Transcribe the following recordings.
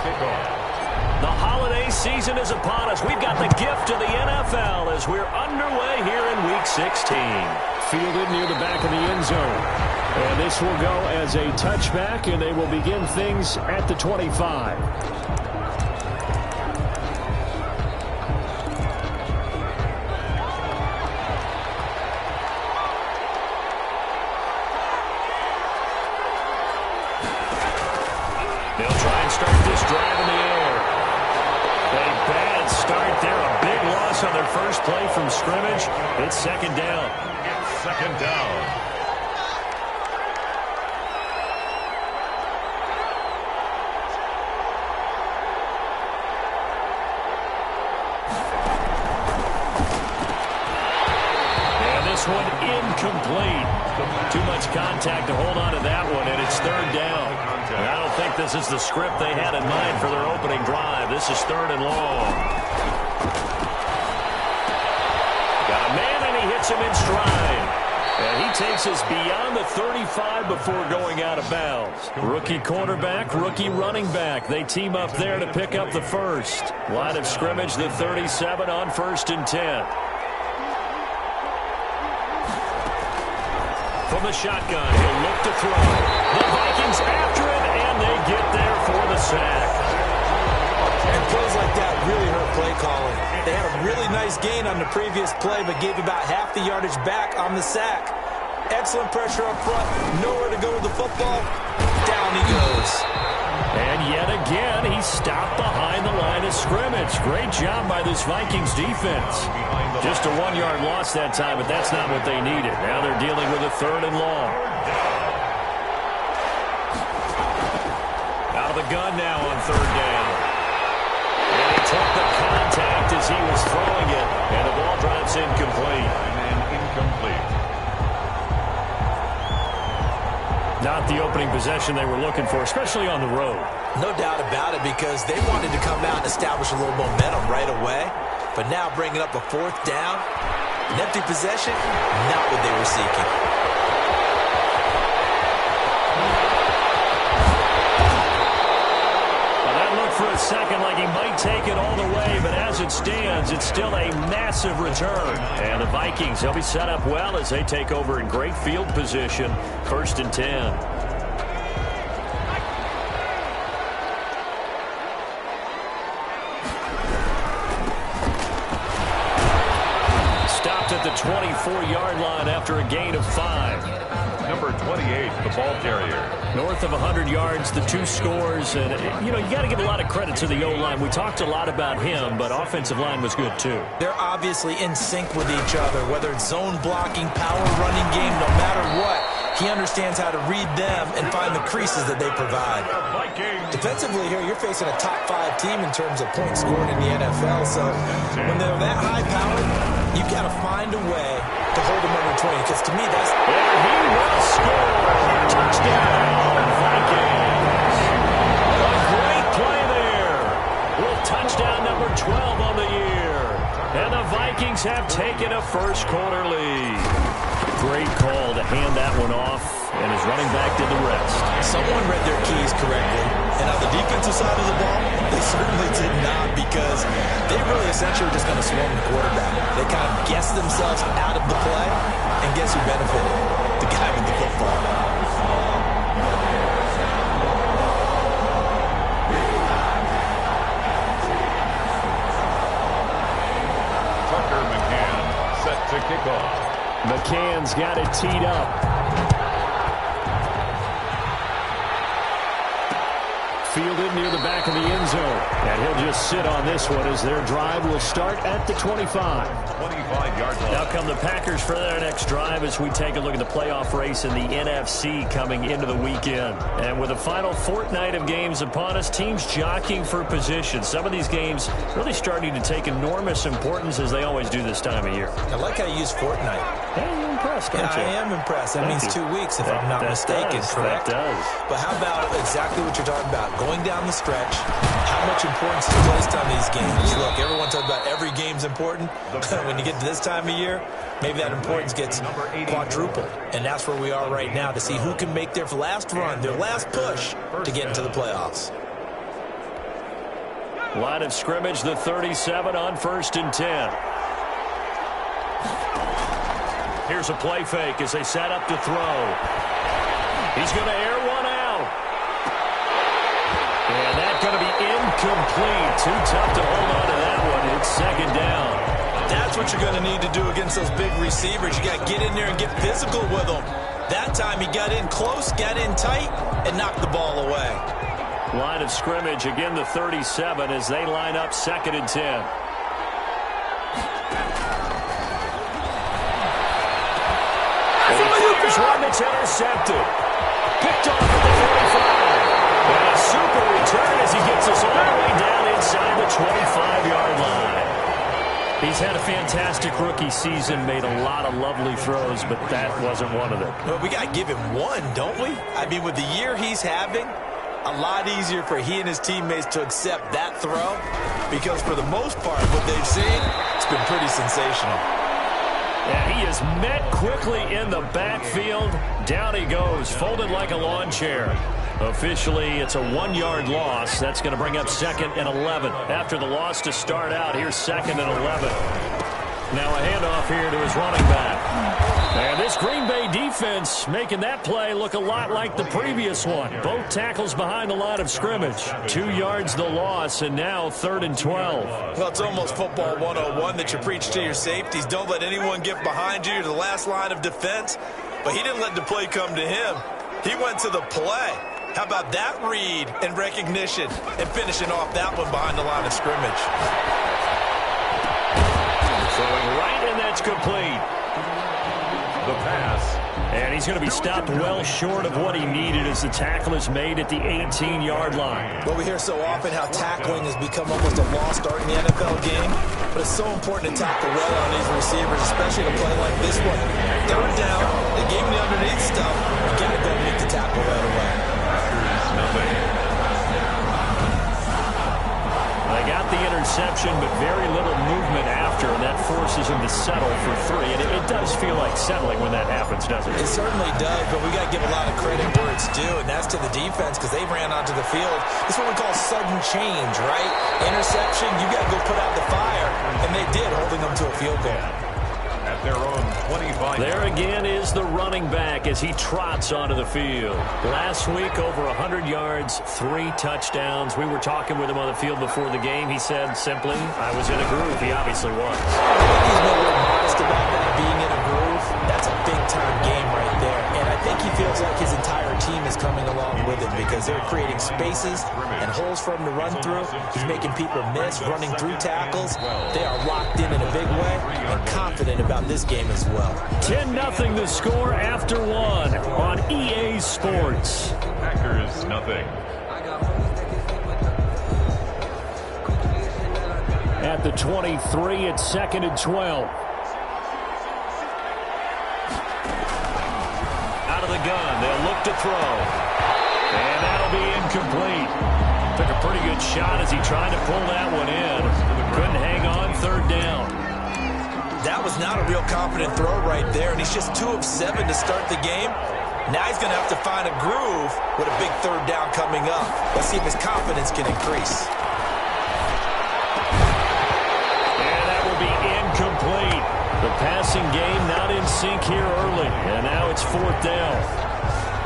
The holiday season is upon us. We've got the gift of the NFL as we're underway here in Week 16. Fielded near the back of the end zone. And this will go as a touchback, and they will begin things at the 25. They'll try and start this drive in the air. A bad start there. A big loss on their first play from scrimmage. It's second down. Second down. One incomplete. Too much contact to hold on to that one, and it's third down. And I don't think this is the script they had in mind for their opening drive. This is third and long. Got a man, and he hits him in stride. And he takes us beyond the 35 before going out of bounds. Rookie cornerback, rookie running back. They team up there to pick up the first. Line of scrimmage, the 37 on 1st and 10. From the shotgun, he'll look to throw. The Vikings after it, and they get there for the sack. And plays like that really hurt play calling. They had a really nice gain on the previous play, but gave about half the yardage back on the sack. Excellent pressure up front. Nowhere to go with the football. Down he goes. And yet again, he stopped behind the line of scrimmage. Great job by this Vikings defense. Just a 1-yard loss that time, but that's not what they needed. Now they're dealing with a third and long. Out of the gun now on third down. And he took the contact as he was throwing it, and the ball drops incomplete. And incomplete. Not the opening possession they were looking for, especially on the road. No doubt about it, because they wanted to come out and establish a little momentum right away. But now bringing up a fourth down, an empty possession, not what they were seeking. Well, that looked for a second like he might take it all the way, but as it stands, it's still a massive return. And the Vikings, they'll be set up well as they take over in great field position. 1st and 10. At the 24-yard line after a gain of 5. Number 28, the ball carrier. North of 100 yards, the 2 scores. And, you know, you got to give a lot of credit to the O-line. We talked a lot about him, but offensive line was good, too. They're obviously in sync with each other, whether it's zone blocking, power running game, no matter what. He understands how to read them and find the creases that they provide. Defensively here, you're facing a top 5 team in terms of points scored in the NFL. So when they're that high-powered, you've got to find a way to hold them under 20. Because to me, that's... And he will score. Touchdown, Vikings. A great play there. With touchdown number 12 on the year. And the Vikings have taken a first-quarter lead. Great call to hand that one off, and his running back did the rest. Someone read their keys correctly, and on the defensive side of the ball, they certainly did not, because they really essentially were just going to swarm the quarterback. They kind of guessed themselves out of the play, and guess who benefited? The guy with the football. Tucker McCann set to kick off. McCann's got it teed up. Fielded near the back of the end zone. And he'll just sit on this one as their drive will start at the 25. 25-yard line. Now come the Packers for their next drive as we take a look at the playoff race in the NFC coming into the weekend. And with the final fortnight of games upon us, teams jockeying for position. Some of these games really starting to take enormous importance as they always do this time of year. I like how you use fortnight. Hey, you're impressed, aren't you? I am impressed. That means 2 weeks, if I'm not mistaken, correct? That does. But how about exactly what you're talking about? Going down the stretch, how much importance is placed on these games? Look, everyone talks about every game's important. When you get to this time of year, maybe that importance gets quadrupled. And that's where we are right now, to see who can make their last run, their last push to get into the playoffs. Line of scrimmage, the 37 on 1st and 10. Here's a play fake as they set up to throw. He's going to air one out. And that's going to be incomplete. Too tough to hold on to that one. It's 2nd down. That's what you're going to need to do against those big receivers. You got to get in there and get physical with them. That time he got in close, got in tight, and knocked the ball away. Line of scrimmage, again the 37 as they line up 2nd and 10. Here's one that's intercepted. Picked off at the 45. And a super return as he gets us all the way down inside the 25-yard line. He's had a fantastic rookie season, made a lot of lovely throws, but that wasn't one of them. Well, we got to give him one, don't we? I mean, with the year he's having, a lot easier for he and his teammates to accept that throw because for the most part, what they've seen, it's been pretty sensational. Yeah, he is met quickly in the backfield. Down he goes, folded like a lawn chair. Officially, it's a 1-yard loss. That's going to bring up 2nd and 11. After the loss to start out, here's 2nd and 11. Now a handoff here to his running back. And this Green Bay defense making that play look a lot like the previous one. Both tackles behind the line of scrimmage. 2 yards the loss, and now 3rd and 12. Well, it's almost football 101 that you preach to your safeties. Don't let anyone get behind you. You're the last line of defense. But he didn't let the play come to him. He went to the play. How about that read and recognition and finishing off that one behind the line of scrimmage? Throwing right, and that's complete. The pass. And he's going to be stopped well short of what he needed as the tackle is made at the 18-yard line. Well, we hear so often how tackling has become almost a lost art in the NFL game. But it's so important to tackle well on these receivers, especially in a play like this one. 3rd down, they gave him the underneath stuff. You got to go make the tackle right away. They got the interception, but very little movement after, and that forces him to settle for 3. And it does feel like settling when that happens, doesn't it? It certainly does, but we got to give a lot of credit where it's due, and that's to the defense because they ran onto the field. It's what we call sudden change, right? Interception, you got to go put out the fire, and they did, holding them to a field goal. At their own 25. There again is the running back as he trots onto the field. Last week, over 100 yards, 3 touchdowns. We were talking with him on the field before the game. He said simply, I was in a groove. He obviously was. He's been a little modest about that, being in a groove. That's a big-time game right there. And I think he feels like his entire team is coming along with him because they're creating spaces and holes for him to run through. He's making people miss, running through tackles. They are locked in a big way and confident about this game as well. 10-0 the score after 1 on EA Sports. Packers, nothing. At the 23, it's 2nd and 12. Out of the gun, they'll look to throw. And that'll be incomplete. Took a pretty good shot as he tried to pull that one in. Couldn't hang on, 3rd down. That was not a real confident throw right there, and he's just 2 of 7 to start the game. Now he's going to have to find a groove with a big 3rd down coming up. Let's see if his confidence can increase. And that will be incomplete. The passing game not in sync here early, and now it's 4th down.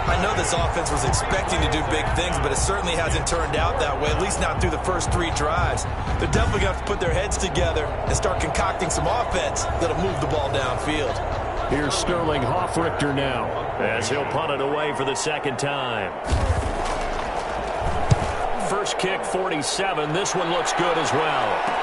I know this offense was expecting to do big things, but it certainly hasn't turned out that way, at least not through the first 3 drives. They're definitely going to have to put their heads together and start concocting some offense that'll move the ball downfield. Here's Sterling Hoffrichter now as he'll punt it away for the 2nd time. First kick, 47. This one looks good as well.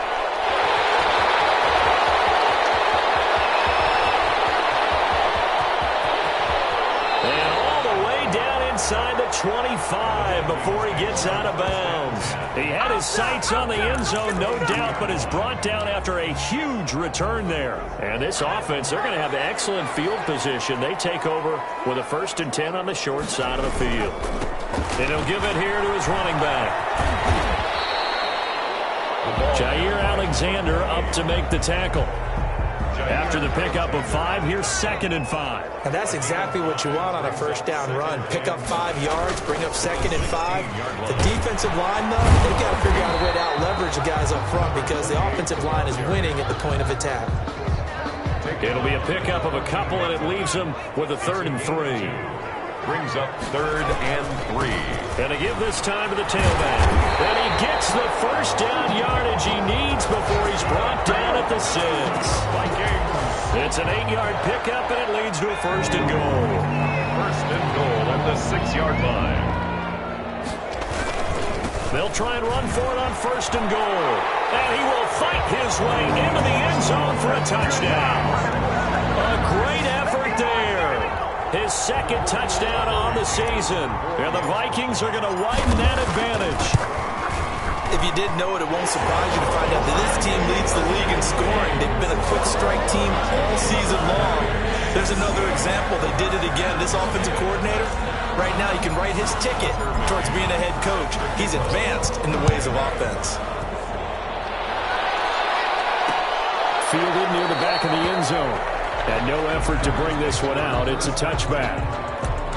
Inside the 25 before he gets out of bounds. He had his sights on the end zone, no doubt, but is brought down after a huge return there. And this offense, they're going to have excellent field position. They take over with a 1st and 10 on the short side of the field. And he'll give it here to his running back. Jair Alexander up to make the tackle. After the pickup of 5, here's 2nd and 5. And that's exactly what you want on a first down run. Pick up 5 yards, bring up 2nd and 5. The defensive line, though, they've got to figure out a way to out-leverage the guys up front because the offensive line is winning at the point of attack. It'll be a pickup of a couple, and it leaves them with a 3rd and 3. Brings up 3rd and 3. And to give this time to the tailback. And he gets the first down yardage he needs before he's brought down at the 6. It's an 8-yard pickup, and it leads to a 1st and goal. 1st and goal at the 6-yard line. They'll try and run for it on 1st and goal. And he will fight his way into the end zone for a touchdown. A great effort there. His 2nd touchdown on the season. And the Vikings are going to widen that advantage. If you didn't know it, it won't surprise you to find out that this team leads the league in scoring. They've been a quick strike team all season long. There's another example. They did it again. This offensive coordinator, right now, he can write his ticket towards being a head coach. He's advanced in the ways of offense. Fielded near the back of the end zone. And no effort to bring this one out. It's a touchback.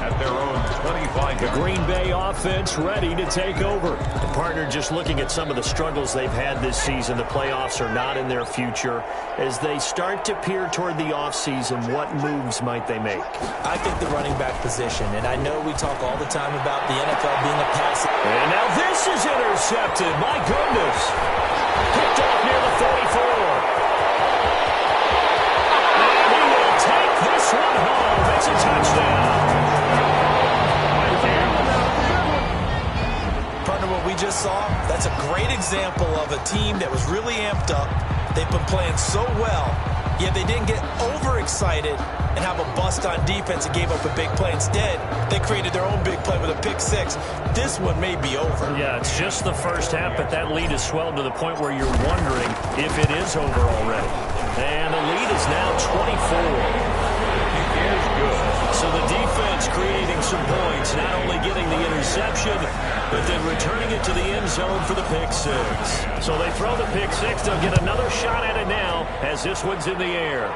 At their own 25. The Green Bay offense ready to take over. The partner just looking at some of the struggles they've had this season. The playoffs are not in their future. As they start to peer toward the offseason, what moves might they make? I think the running back position, and I know we talk all the time about the NFL being a pass. And now this is intercepted. My goodness. Picked off near the 44. And he will take this one home. It's a touchdown. Partner, what we just saw, that's a great example of a team that was really amped up. They've been playing so well, yet they didn't get overexcited and have a bust on defense and gave up a big play. Instead, they created their own big play with a pick 6. This one may be over. Yeah, it's just the first half, but that lead has swelled to the point where you're wondering if it is over already. And the lead is now 24. Is good. So the defense creating some points, not only getting the interception, but then returning it to the end zone for the pick 6. So they throw the pick 6. They'll get another shot at it now as this one's in the air.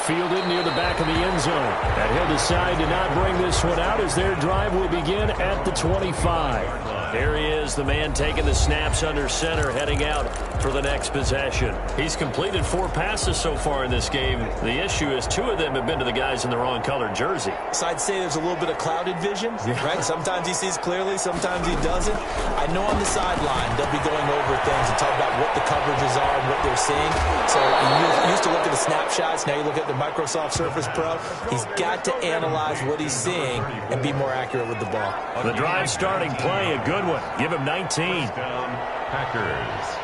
Fielded near the back of the end zone. And he'll decide to not bring this one out as their drive will begin at the 25. There he is, the man taking the snaps under center, heading out for the next possession. He's completed 4 passes so far in this game. The issue is 2 of them have been to the guys in the wrong colored jersey. So I'd say there's a little bit of clouded vision, right? Sometimes he sees clearly, sometimes he doesn't. I know on the sideline they'll be going over things and talk about what the coverages are and what they're seeing. So you used to look at the snapshots, now you look at the Microsoft Surface Pro. He's got to analyze what he's seeing and be more accurate with the ball. The drive starting play, a good one. Give him 19. Packers.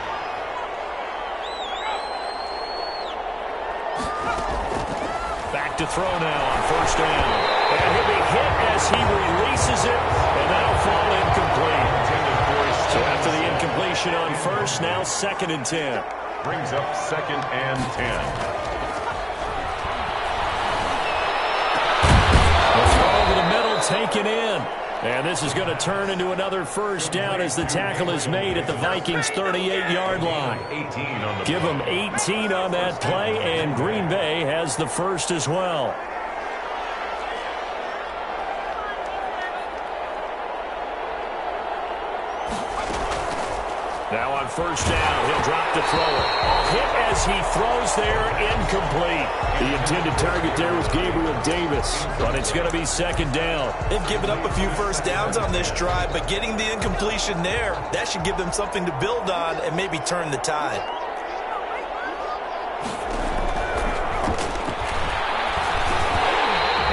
Back to throw now on first down. And he'll be hit as he releases it, and that'll fall incomplete. So after the incompletion on first, now 2nd and 10. Brings up 2nd and 10. Over the middle, taken in. And this is going to turn into another first down as the tackle is made at the Vikings' 38-yard line. Give them 18 on that play, and Green Bay has the first as well. Now on first down, he'll drop to throw it. Hit as he throws there, incomplete. The intended target there was Gabriel Davis, but it's going to be 2nd down. They've given up a few first downs on this drive, but getting the incompletion there, that should give them something to build on and maybe turn the tide.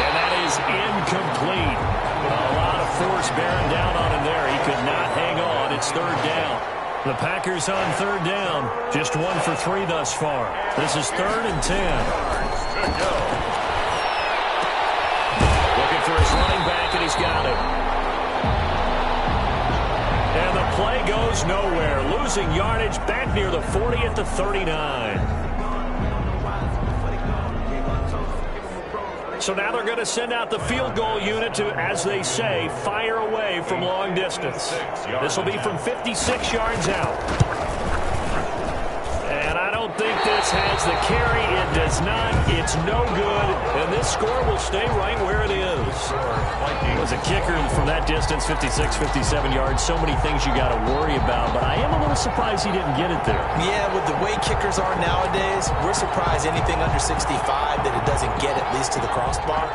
And that is incomplete. A lot of force bearing down on him there. He could not hang on. It's 3rd down. The Packers on 3rd down. Just 1 for 3 thus far. This is 3rd and 10. Looking for his running back, and he's got it. And the play goes nowhere. Losing yardage back near the 40 at the 39. So now they're going to send out the field goal unit to, as they say, fire away from long distance. This will be from 56 yards out. And I don't think this has the carry. It does not. It's no good. And this score will stay right where it is. As a kicker from that distance, 56, 57 yards, so many things you got to worry about. But I am a little surprised he didn't get it there. Yeah, with the way kickers are nowadays, we're surprised anything under 65 that it doesn't get at least to the crossbar.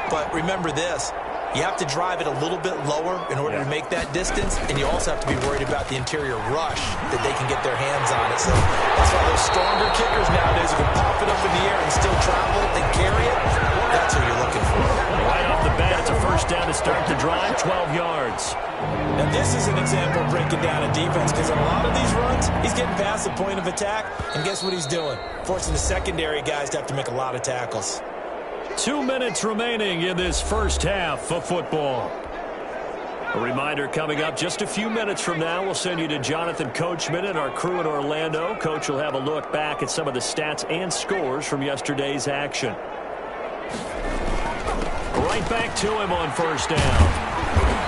But remember this. You have to drive it a little bit lower in order to make that distance, and you also have to be worried about the interior rush that they can get their hands on it. So that's why those stronger kickers nowadays who can pop it up in the air and still travel and carry it, that's who you're looking for. Right off the bat, it's a first down to start the drive, 12 yards. Now this is an example of breaking down a defense, because in a lot of these runs, he's getting past the point of attack, and guess what he's doing? Forcing the secondary guys to have to make a lot of tackles. 2 minutes remaining in this first half of football. A reminder coming up just a few minutes from now. We'll send you to Jonathan Coachman and our crew in Orlando. Coach will have a look back at some of the stats and scores from yesterday's action. Right back to him on first down.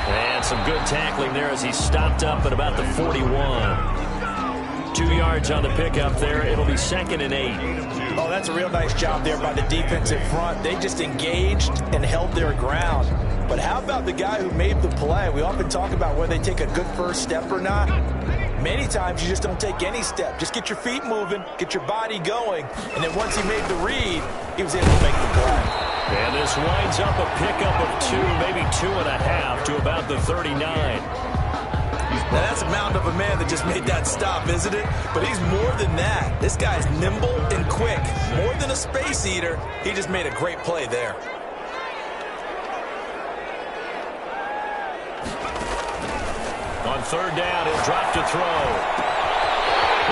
And some good tackling there as he stopped up at about the 41. 2 yards on the pickup there. It'll be 2nd and 8. Oh, that's a real nice job there by the defensive front. They just engaged and held their ground. But how about the guy who made the play? We often talk about whether they take a good first step or not. Many times you just don't take any step. Just get your feet moving, get your body going, and then once he made the read, he was able to make the play. And this winds up a pickup of 2, maybe 2.5 to about the 39. Now, that's a mound of a man that just made that stop, isn't it? But he's more than that. This guy's nimble and quick. More than a space eater, he just made a great play there. On third down, he'll drop to throw.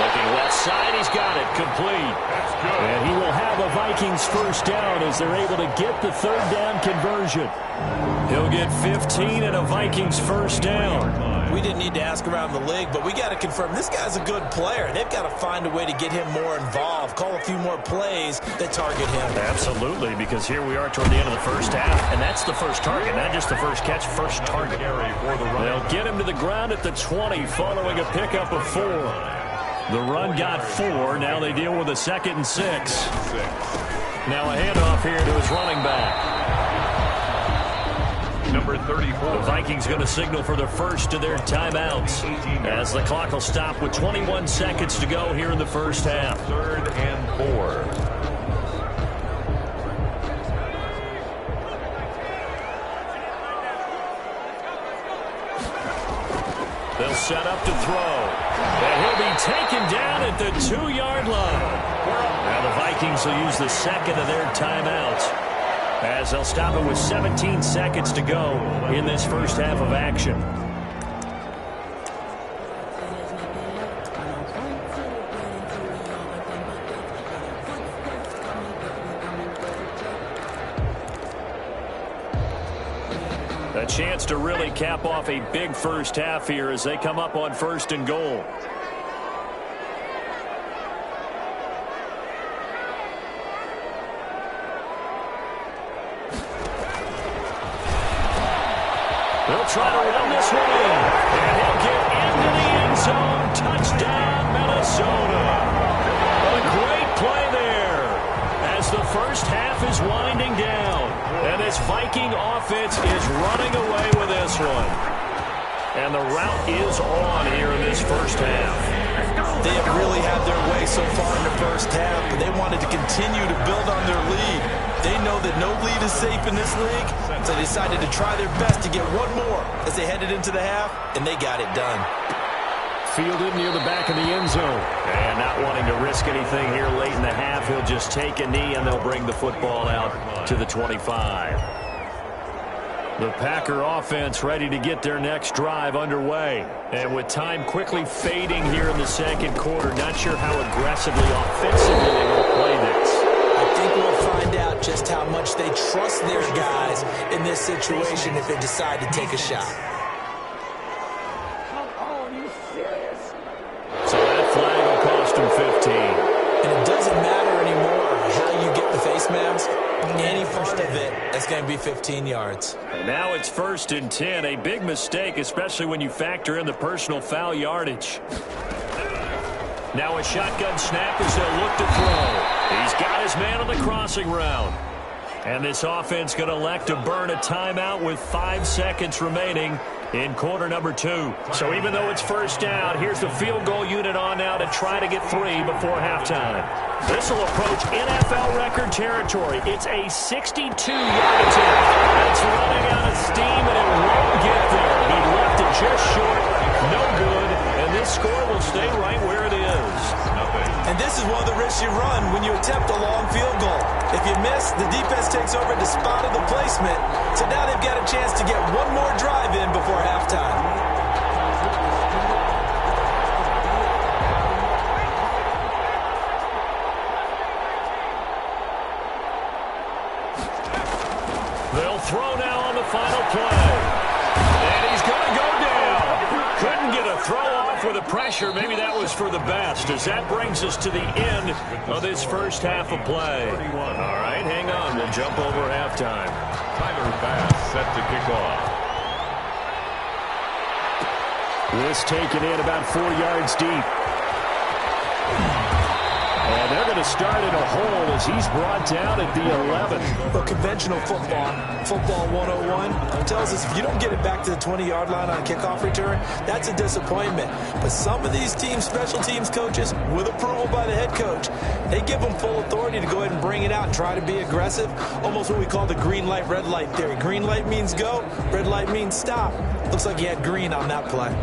Looking left side, he's got it, complete. And he will have a Vikings first down as they're able to get the third down conversion. He'll get 15 and a Vikings first down. We didn't need to ask around the league, but we got to confirm this guy's a good player. They've got to find a way to get him more involved, call a few more plays that target him. Absolutely, because here we are toward the end of the first half, and that's the first target, not just the first catch, first target. They'll get him to the ground at the 20 following a pickup of 4. The run got 4. Now they deal with a 2nd and 6. Now a handoff here to his running back. Number 34. The Vikings going to signal for the first of their timeouts as the clock will stop with 21 seconds to go here in the first half. 3rd and 4. They'll set up to throw. And he'll be taken down at the 2-yard line. Now the Vikings will use the second of their timeouts as they'll stop it with 17 seconds to go in this first half of action. A chance to really cap off a big first half here as they come up on 1st and goal. They'll try to run this one in. And he'll get into the end zone. Touchdown, Minnesota. A great play there as the first half is winding down. And this Viking offense is running away with this one. And the route is on here in this first half. They have really had their way so far in the first half, but they wanted to continue to build on their lead. They know that no lead is safe in this league, so they decided to try their best to get one more as they headed into the half, and they got it done. Fielded near the back of the end zone. And not wanting to risk anything here late in the half, he'll just take a knee, and they'll bring the football out to the 25. The Packer offense ready to get their next drive underway. And with time quickly fading here in the second quarter, not sure how aggressively, offensively they will play this. I think we'll find out just how much they trust their guys in this situation if they decide to take a shot. So that flag will cost him 15. And it doesn't matter anymore how you get the face mask. Any part of it, that's going to be 15 yards. And now it's 1st and 10. A big mistake, especially when you factor in the personal foul yardage. Now a shotgun snap as they'll look to throw. He's got his man on the crossing route. And this offense going to elect to burn a timeout with 5 seconds remaining in quarter number 2. So even though it's first down, here's the field goal unit on now to try to get 3 before halftime. This will approach NFL record territory. It's a 62-yard attempt. It's running out of steam, and it won't get there. He left it just short. No good. And this score will stay right where it is. And this is one of the risks you run when you attempt a long field goal. If you miss, the defense takes over at the spot of the placement. So now they've got a chance to get one more drive in before halftime. They'll throw now on the final play. And he's going to go down. Couldn't get a throw off with the pressure. Maybe that was for the best, as that brings us to the end of this first half of play. All right, hang on. We'll jump over halftime. Tyler Bass set to kick off. This taken in about 4 yards deep. And they're going to start in a hole as he's brought down at the 11. Well, conventional football 101, tells us if you don't get it back to the 20-yard line on a kickoff return, that's a disappointment. But some of these teams, special teams coaches, with approval by the head coach, they give them full authority to go ahead and bring it out and try to be aggressive. Almost what we call the green light, red light theory. Green light means go, red light means stop. Looks like he had green on that play.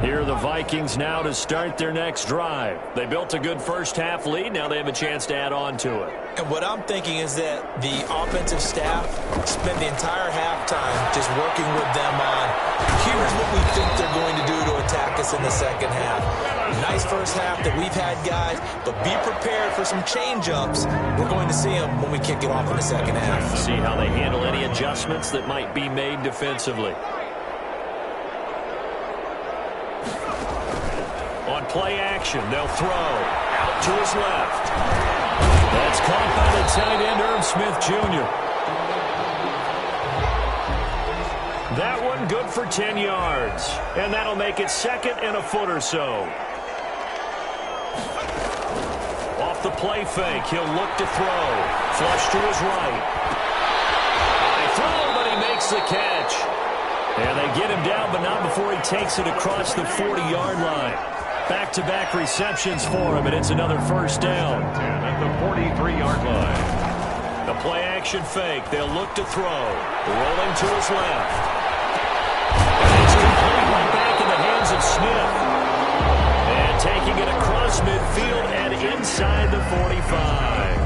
Here are the Vikings now to start their next drive. They built a good first-half lead. Now they have a chance to add on to it. And what I'm thinking is that the offensive staff spent the entire halftime just working with them on, here's what we think they're going to do to attack us in the second half. Nice first half that we've had, guys, but be prepared for some change-ups. We're going to see them when we kick it off in the second half. See how they handle any adjustments that might be made defensively. On play action, they'll throw out to his left. That's caught by the tight end, Irv Smith Jr. That one good for 10 yards. And that'll make it second and a foot or so. Off the play fake, he'll look to throw. Flush to his right. High throw, but he makes the catch. And they get him down, but not before he takes it across the 40-yard line. Back-to-back receptions for him, and it's another first down. 10 at the 43-yard line. The play-action fake. They'll look to throw. Rolling to his left. It's complete right back in the hands of Smith. And taking it across midfield and inside the 45.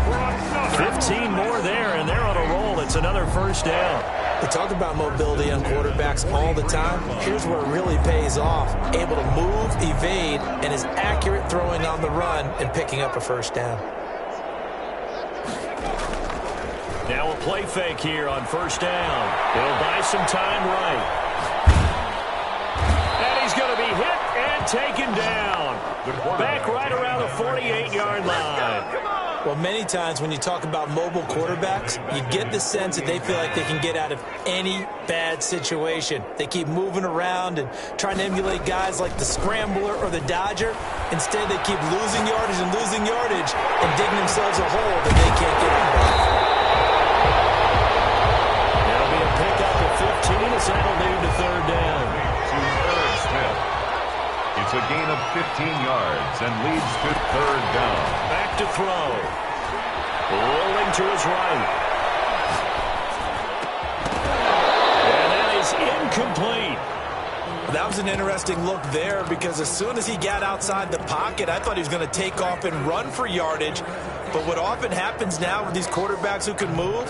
15 more there, and they're on a roll. It's another first down. We talk about mobility on quarterbacks all the time. Here's where it really pays off. Able to move, evade, and is accurate throwing on the run and picking up a first down. Now a play fake here on first down. He'll buy some time right. And he's going to be hit and taken down. Back right around the 48-yard line. Well, many times when you talk about mobile quarterbacks, you get the sense that they feel like they can get out of any bad situation. They keep moving around and trying to emulate guys like the Scrambler or the Dodger. Instead, they keep losing yardage and digging themselves a hole that they can't get out of. That'll be a pickup of 15 as that'll lead to third down. To Irv Smith. It's a gain of 15 yards and leads to third down. Back to throw. Rolling to his right. And that is incomplete. That was an interesting look there because as soon as he got outside the pocket, I thought he was going to take off and run for yardage. But what often happens now with these quarterbacks who can move,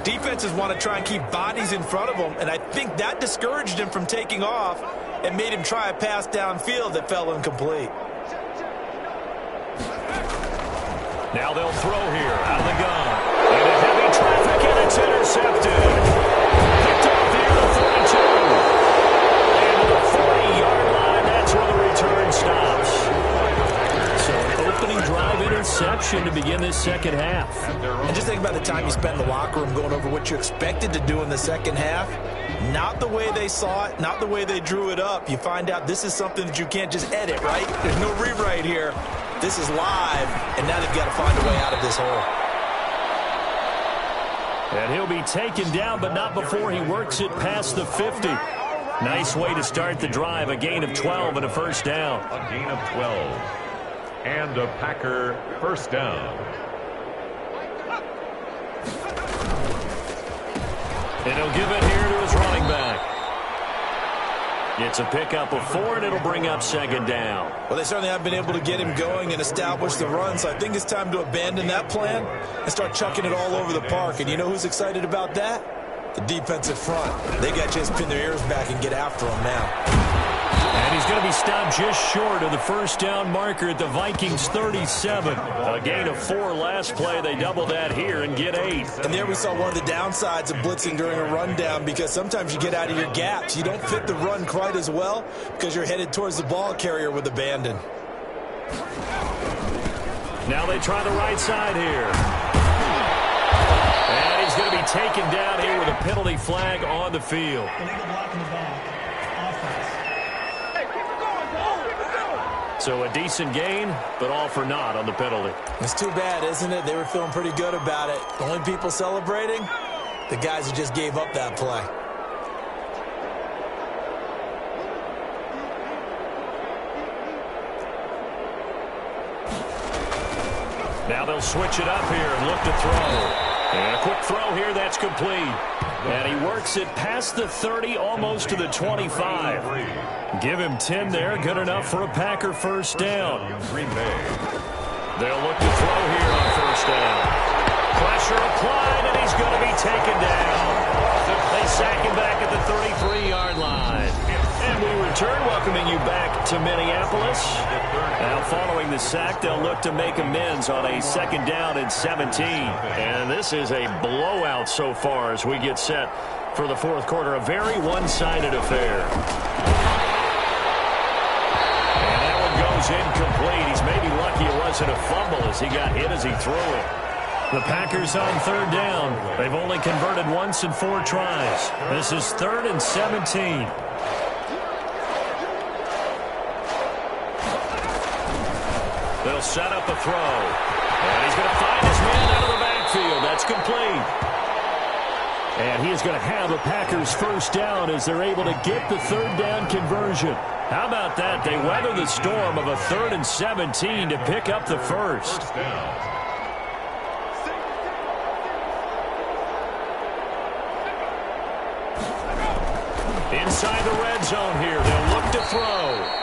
defenses want to try and keep bodies in front of them, and I think that discouraged him from taking off and made him try a pass downfield that fell incomplete. Now they'll throw here out of the gun. Into heavy traffic, and it's intercepted. Picked off here at the 32. And to the 40-yard line, that's where the return stops. So an opening drive interception. interception to begin this second half. And just think about the time you spent in the locker room going over what you expected to do in the second half. Not the way they saw it, not the way they drew it up. You find out this is something that you can't just edit, right? There's no rewrite here. This is live, and now they've got to find a way out of this hole. And he'll be taken down, but not before he works it past the 50. Nice way to start the drive. A gain of 12 and a first down. A gain of 12. And a Packer first down. And he'll give it here to his running back. It's a pickup of 4, and it'll bring up second down. Well, they certainly have been able to get him going and establish the run, so I think it's time to abandon that plan and start chucking it all over the park. And you know who's excited about that? The defensive front. They got to just pin their ears back and get after him now. And he's going to be stopped just short of the first down marker at the Vikings 37. A gain of 4 last play. They double that here and get 8. And there we saw one of the downsides of blitzing during a rundown, because sometimes you get out of your gaps. You don't fit the run quite as well because you're headed towards the ball carrier with abandon. Now they try the right side here. And he's going to be taken down here with a penalty flag on the field. So a decent gain, but all for naught on the penalty. It's too bad, isn't it? They were feeling pretty good about it. The only people celebrating, the guys who just gave up that play. Now they'll switch it up here and look to throw. And a quick throw here, that's complete. And he works it past the 30, almost to the 25. Give him 10 there, good enough for a Packer first down. They'll look to throw here on first down. Pressure applied, and he's going to be taken down. They sack him back at the 33-yard line. And we return, welcoming you back to Minneapolis. Now following the sack, they'll look to make amends on a second down and 17. And this is a blowout so far as we get set for the fourth quarter. A very one-sided affair. And that one goes incomplete. He's maybe lucky it wasn't a fumble as he got hit as he threw it. The Packers on third down. They've only converted once in 4 tries. This is 3rd and 17. They'll set up a throw. And he's going to find his man out of the backfield. That's complete. And he is going to have a Packers first down as they're able to get the third down conversion. How about that? They weather the storm of a 3rd and 17 to pick up the first. Inside the red zone here. They'll look to throw.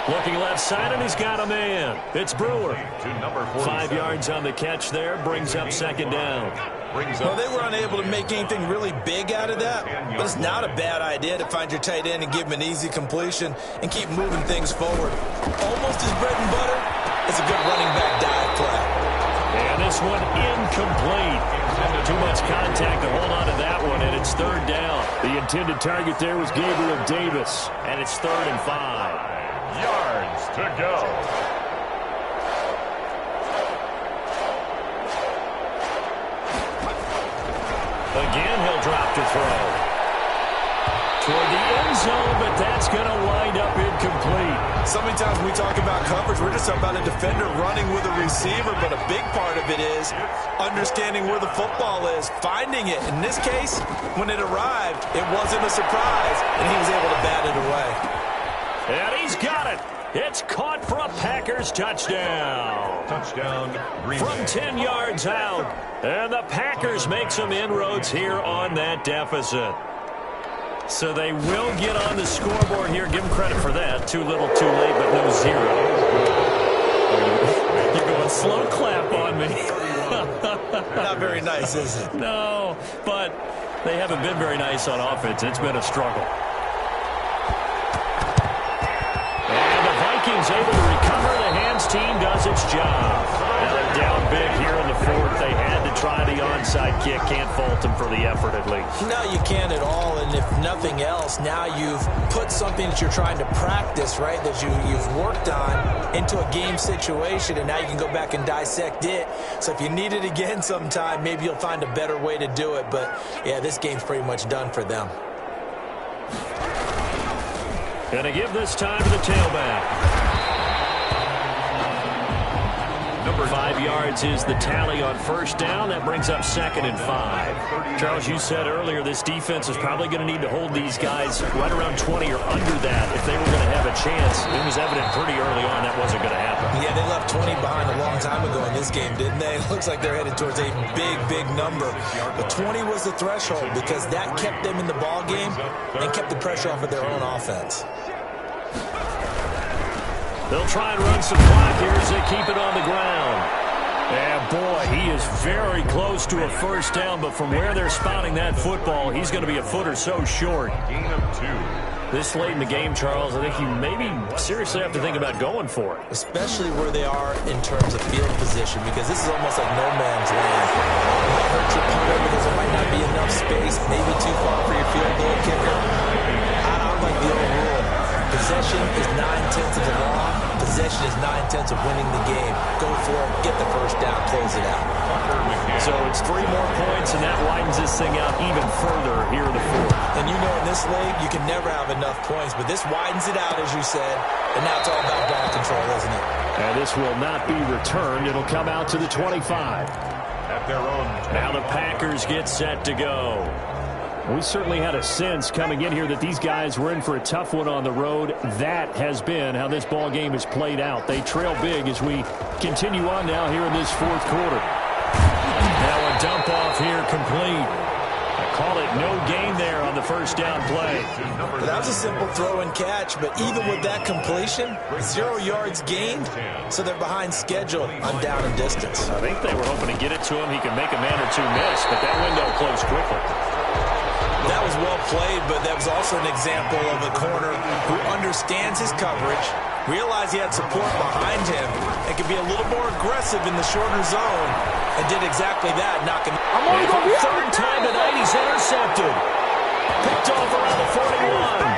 Looking left side, and he's got a man. It's Brewer. 5 yards on the catch there. Brings up second down. Well, they were unable to make anything really big out of that, but it's not a bad idea to find your tight end and give him an easy completion and keep moving things forward. Almost his bread and butter. It's a good running back dive play. And this one incomplete. Too much contact to hold on to that one, and it's third down. The intended target there was Gabriel Davis, and it's 3rd and 5. Yards to go. Again, he'll drop to throw. Toward the end zone, but that's going to wind up incomplete. So many times when we talk about coverage, we're just talking about a defender running with a receiver, but a big part of it is understanding where the football is, finding it. In this case, when it arrived, it wasn't a surprise, and he was able to bat it away. And he's got it. It's caught for a Packers touchdown. Touchdown, Green Bay. From 10 yards out. And the Packers make some inroads here on that deficit. So they will get on the scoreboard here. Give them credit for that. Too little, too late, but no zero. You're going slow clap on me. Not very nice, is it? No, but they haven't been very nice on offense. It's been a struggle. Vikings able to recover. The hands team does its job. Now they're down big here in the fourth. They had to try the onside kick. Can't fault him for the effort, at least. No, you can't at all. And if nothing else, now you've put something that you're trying to practice, right, that you've worked on into a game situation, and now you can go back and dissect it. So if you need it again sometime, maybe you'll find a better way to do it. But, yeah, this game's pretty much done for them. Going to give this time to the tailback. Number 5 yards is the tally on first down. That brings up 2nd and 5. Charles, you said earlier this defense is probably going to need to hold these guys right around 20 or under that if they were going to have a chance. It was evident pretty early on that wasn't going to happen. Yeah, they left 20 behind a long time ago in this game, didn't they? It looks like they're headed towards a big number. But 20 was the threshold because that kept them in the ball game and kept the pressure off of their own offense. They'll try and run some clock here as they keep it on the ground. And boy, he is very close to a first down, but from where they're spotting that football, he's going to be a foot or so short. Gain of 2. This late in the game, Charles, I think you maybe seriously have to think about going for it. Especially where they are in terms of field position, because this is almost like no man's land. It might hurt your punter because there might not be enough space, maybe too far for your field goal kicker. I like the old rule. Possession is 9/10 of the law. Possession is 9/10 of winning the game. Go for it, get the first down, close it out. So it's 3 more points, and that widens this thing out even further here in the 4th. And you know in this league, you can never have enough points, but this widens it out, as you said, and now it's all about ball control, isn't it? And this will not be returned. It'll come out to the 25. At their own. Now the Packers get set to go. We certainly had a sense coming in here that these guys were in for a tough one on the road. That has been how this ball game has played out. They trail big as we continue on now here in this 4th quarter. Now a dump off here complete. I call it no gain there on the first down play. That was a simple throw and catch, but even with that completion, 0 yards gained, so they're behind schedule on down and distance. I think they were hoping to get it to him. He could make a man or two miss, but that window closed quickly. That was well played, but that was also an example of a corner who understands his coverage, realized he had support behind him, and could be a little more aggressive in the shorter zone, and did exactly that, knocking. And for the 3rd time tonight, he's intercepted. Picked off around the 41.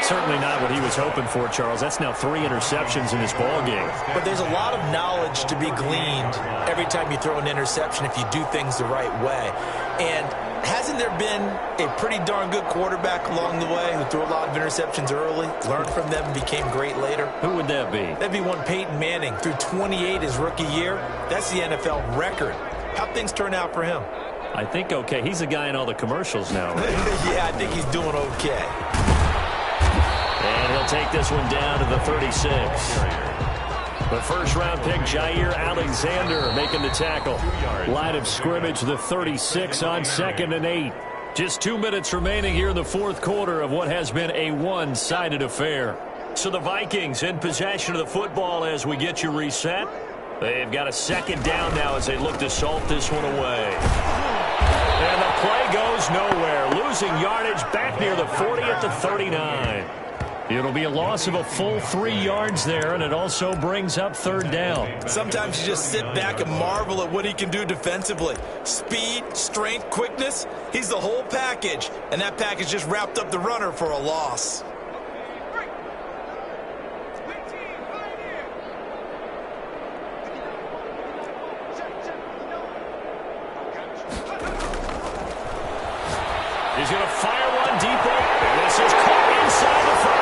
Certainly not what he was hoping for, Charles. That's now 3 interceptions in this ball game. But there's a lot of knowledge to be gleaned every time you throw an interception if you do things the right way. And hasn't there been a pretty darn good quarterback along the way who threw a lot of interceptions early, learned from them, and became great later? Who would that be? That'd be one Peyton Manning. Threw 28 his rookie year. That's the NFL record. How'd things turn out for him? I think okay. He's a guy in all the commercials now, right? Yeah, I think he's doing okay. And he'll take this one down to the 36. The first-round pick, Jair Alexander, making the tackle. Line of scrimmage, the 36 on 2nd and 8. Just 2 minutes remaining here in the 4th quarter of what has been a one-sided affair. So the Vikings in possession of the football as we get you reset. They've got a 2nd down now as they look to salt this one away. And the play goes nowhere. Losing yardage back near the 40 at the 39. It'll be a loss of a full 3 yards there, and it also brings up 3rd down. Sometimes you just sit back and marvel at what he can do defensively. Speed, strength, quickness, he's the whole package. And that package just wrapped up the runner for a loss. He's going to fire one deep open. This is caught inside the 5.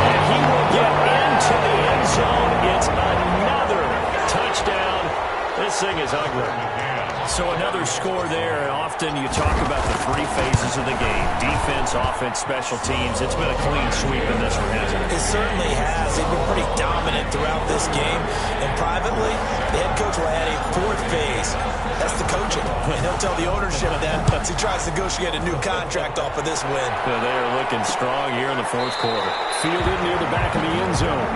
And he will get into the end zone. It's another touchdown. This thing is ugly. So another score there, and often you talk about the 3 phases of the game. Defense, offense, special teams. It's been a clean sweep in this one, hasn't it? It certainly has. They've been pretty dominant throughout this game. And privately, the head coach will add a 4th phase. That's the coaching. And he'll tell the ownership that as he tries to negotiate a new contract off of this win. They are looking strong here in the 4th quarter. Fielded near the back of the end zone.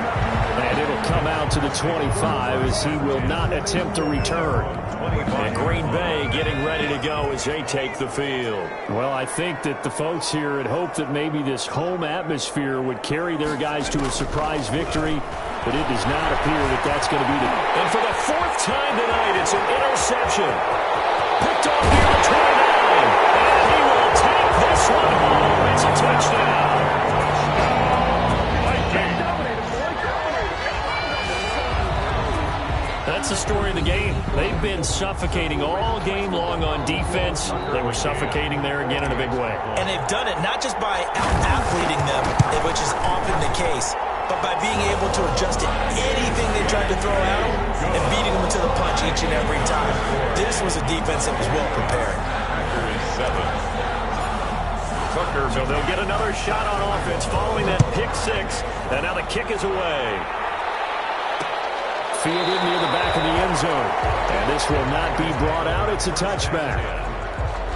And it'll come out to the 25 as he will not attempt to return. And Green Bay getting ready to go as they take the field. Well, I think that the folks here had hoped that maybe this home atmosphere would carry their guys to a surprise victory. but it does not appear that that's going to be the... And for the fourth time tonight, it's an interception. Picked off near the 29. And he will take this one home. It's a touchdown. That's the story of the game. They've been suffocating all game long on defense. They were suffocating there again in a big way. And they've done it not just by out-athleting them, which is often the case, but by being able to adjust to anything they tried to throw at them and beating them to the punch each and every time. This was a defense that was well prepared. So they'll get another shot on offense following that pick six. And now the kick is away. Fielded near the back of the end zone. And this will not be brought out. It's a touchback.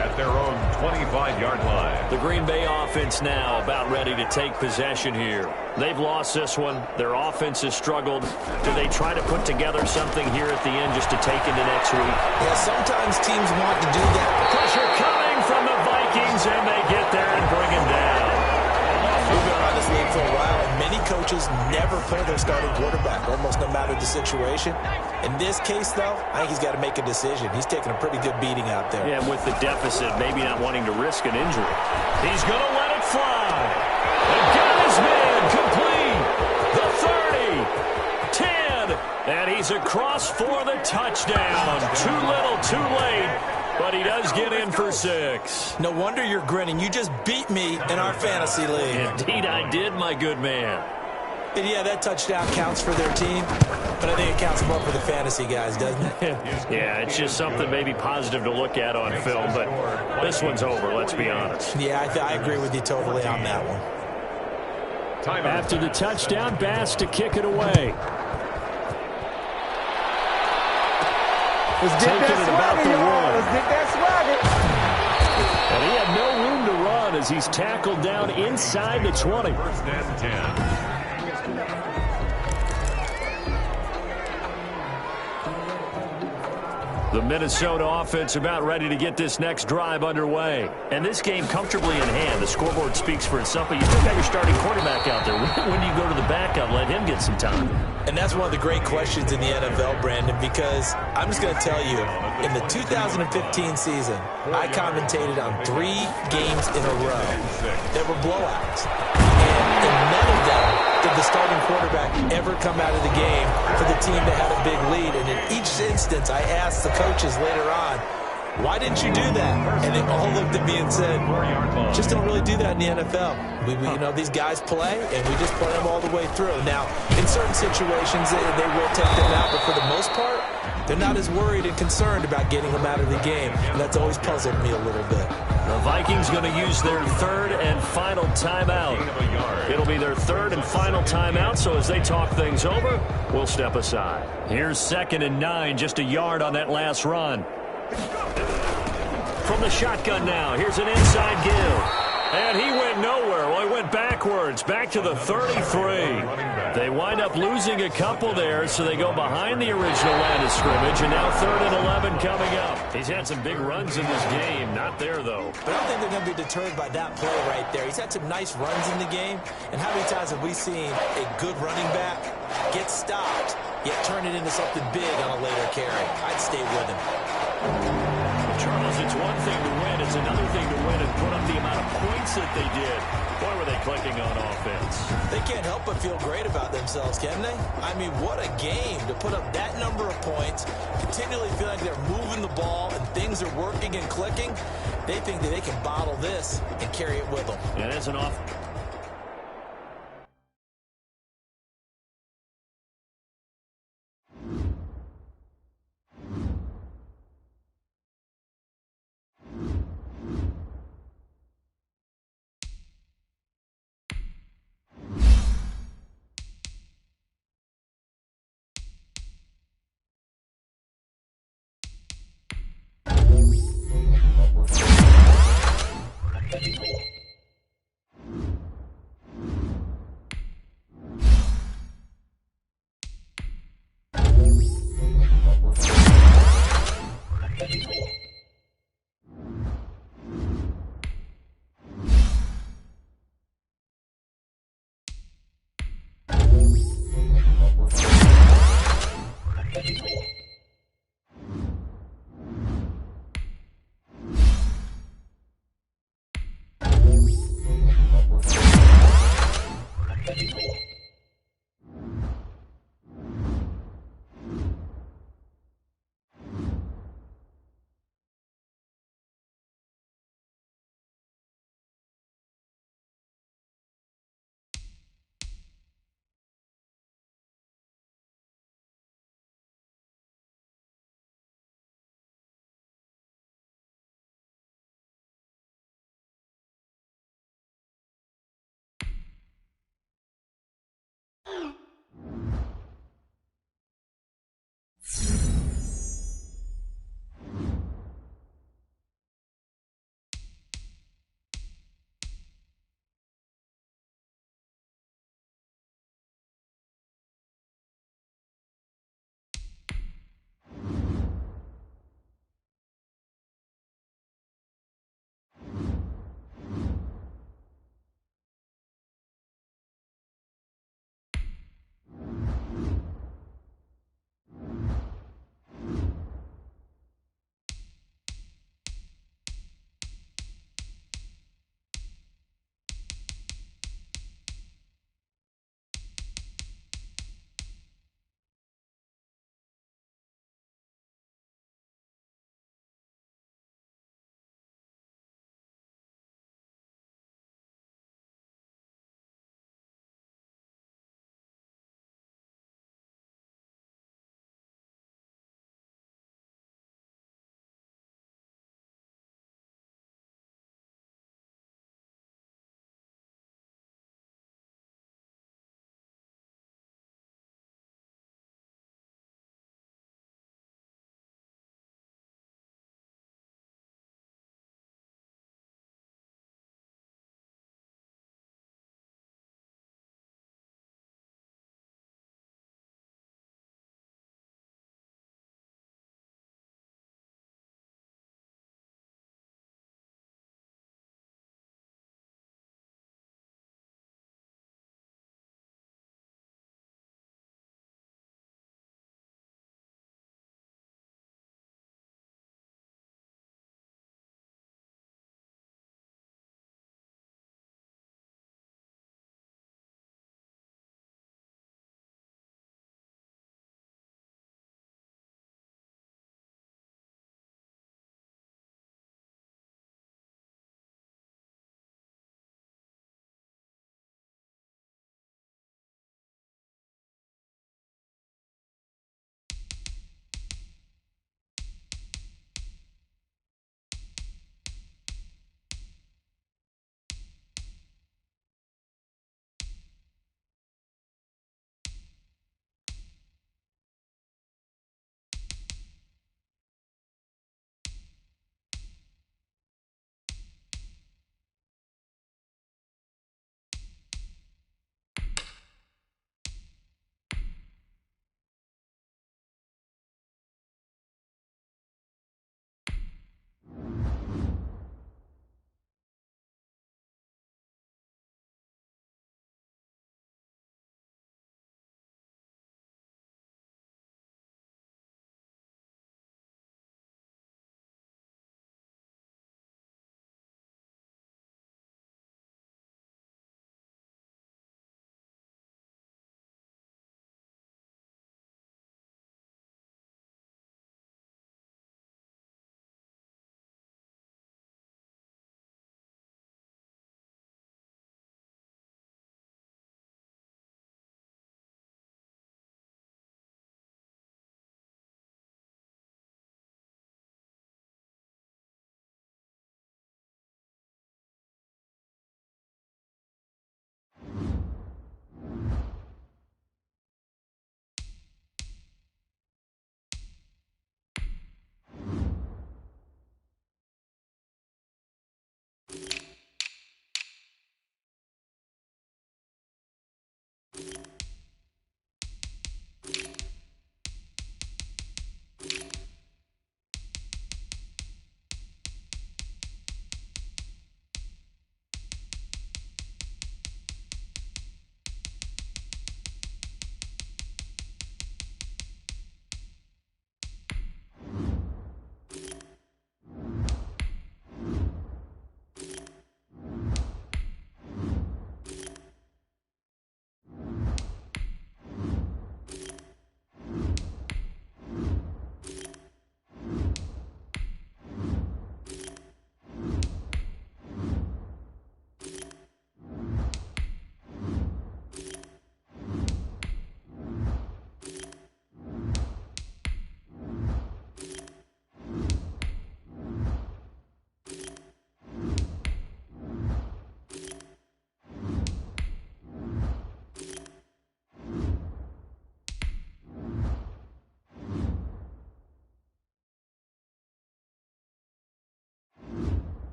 At their own 25-yard line. The Green Bay offense now about ready to take possession here. They've lost this one. Their offense has struggled. Do they try to put together something here at the end just to take into next week? Yeah, sometimes teams want to do that. Pressure coming from the Vikings, and they get there and bring him down. We've been around this league for a while, and many coaches never play their starting quarterback, almost no matter the situation. In this case, though, I think he's got to make a decision. He's taking a pretty good beating out there. Yeah, with the deficit, maybe not wanting to risk an injury. He's going to let it fly. And got his man complete. The 30, 10, and he's across for the touchdown. Too little, too late. But he does get in for 6. No wonder you're grinning. You just beat me in our fantasy league. Indeed I did, my good man. And yeah, that touchdown counts for their team, but I think it counts more for the fantasy guys, doesn't it? Yeah, it's just something maybe positive to look at on film, but this one's over, let's be honest. Yeah, I agree with you totally on that one. After the touchdown, Bass to kick it away. Let's get that swagger, y'all. Let's get that swagger. And he had no room to run as he's tackled down inside the 20. First and 10. The Minnesota offense about ready to get this next drive underway. And this game comfortably in hand. The scoreboard speaks for itself, but you still got your starting quarterback out there. When do you go to the backup, let him get some time? And that's one of the great questions in the NFL, Brandon, because I'm just going to tell you, in the 2015 season, I commentated on 3 games in a row that were blowouts. And in none of them did the starting quarterback ever come out of the game for the team that had a big lead. And in each instance, I asked the coaches later on, why didn't you do that? And they all looked at me and said, just don't really do that in the NFL. You know, these guys play, and we just play them all the way through. Now, in certain situations, they will take them out, but for the most part, they're not as worried and concerned about getting them out of the game. And that's always puzzled me a little bit. The Vikings going to use their third and final timeout. It'll be their third and final timeout, so as they talk things over, we'll step aside. Here's 2nd and 9, just a yard on that last run. From the shotgun now, here's an inside give. And he went nowhere. Well, he went backwards, back to the 33. They wind up losing a couple there, so they go behind the original line of scrimmage, and now 3rd and 11 coming up. He's had some big runs in this game. Not there, though. But I don't think they're going to be deterred by that play right there. He's had some nice runs in the game, and how many times have we seen a good running back get stopped, yet turn it into something big on a later carry? I'd stay with him. Charles, it's one thing to win. It's another thing to win and put up the amount of points that they did. Boy, were they clicking on offense. They can't help but feel great about themselves, can they? I mean, what a game to put up that number of points, continually feel like they're moving the ball and things are working and clicking. They think that they can bottle this and carry it with them. And that's an off.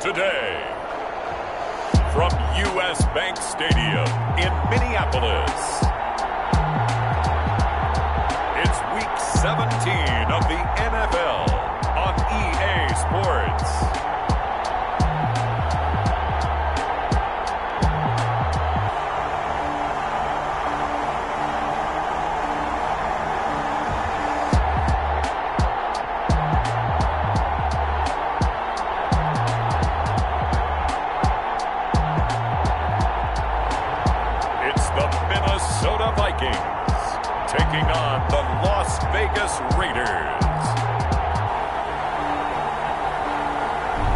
today. From U.S. Bank Stadium in Minneapolis, it's Week 17 of the NFL on EA Sports. Minnesota Vikings taking on the Las Vegas Raiders.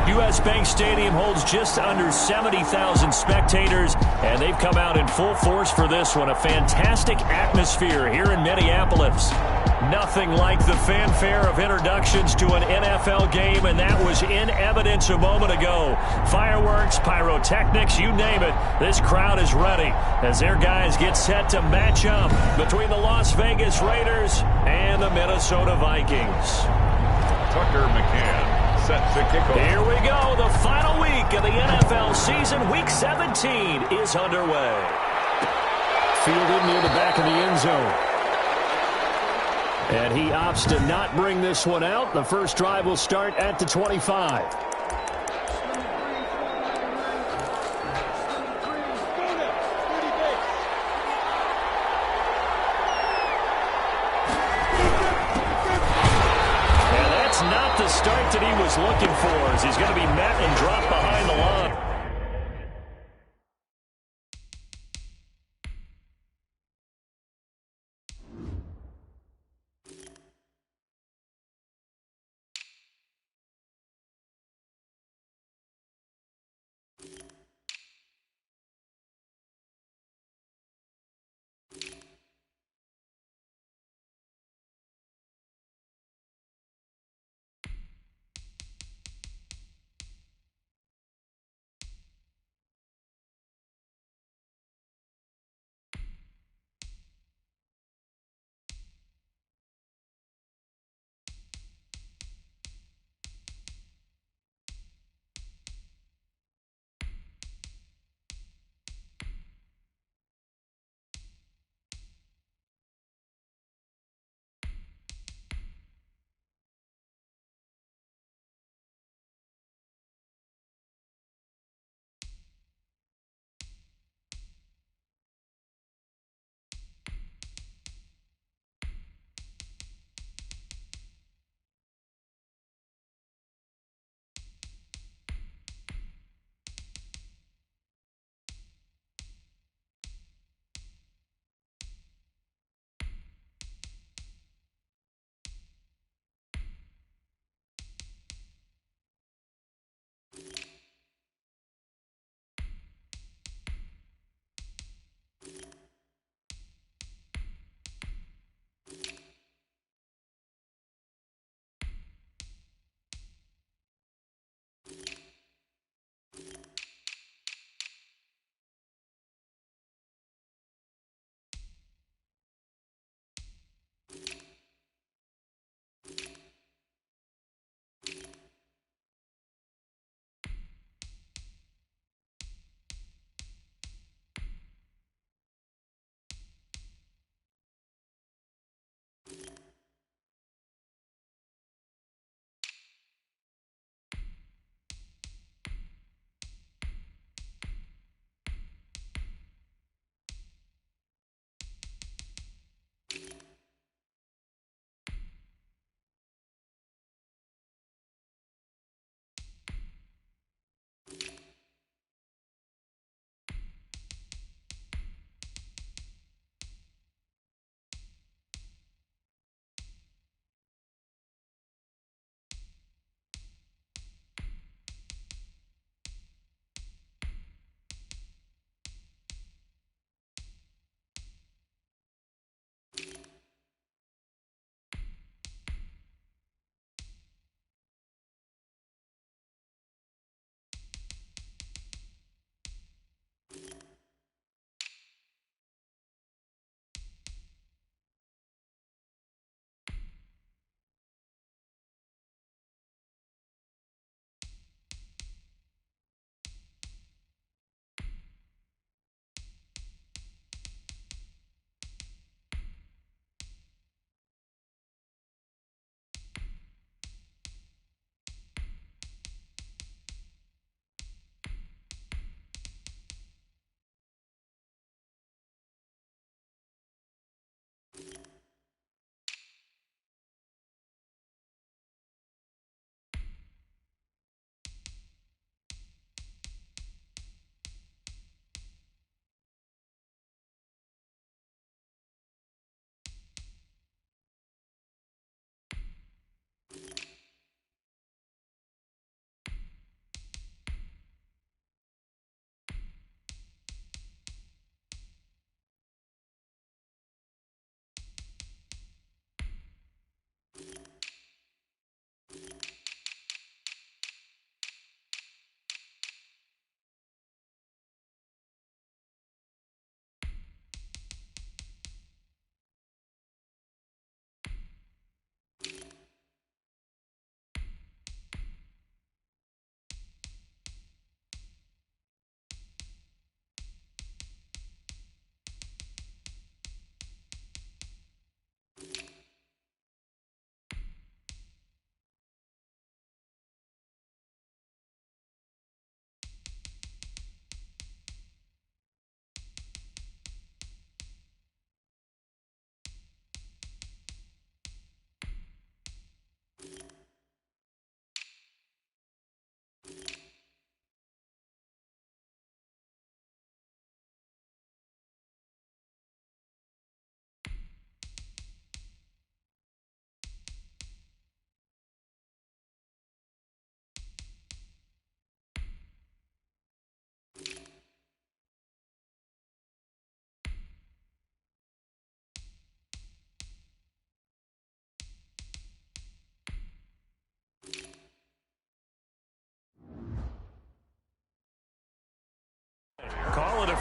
U.S. Bank Stadium holds just under 70,000 spectators, and they've come out in full force for this one. A fantastic atmosphere here in Minneapolis. Nothing like the fanfare of introductions to an NFL game, and that was in evidence a moment ago. Fireworks, pyrotechnics, you name it. This crowd is ready as their guys get set to match up between the Las Vegas Raiders and the Minnesota Vikings. Tucker McCann set to kick off. Here we go. The final week of the NFL season. Week 17 is underway. Fielded near the back of the end zone. And he opts to not bring this one out. The first drive will start at the 25. And that's not the start that he was looking for, as he's going to be met and dropped behind the line.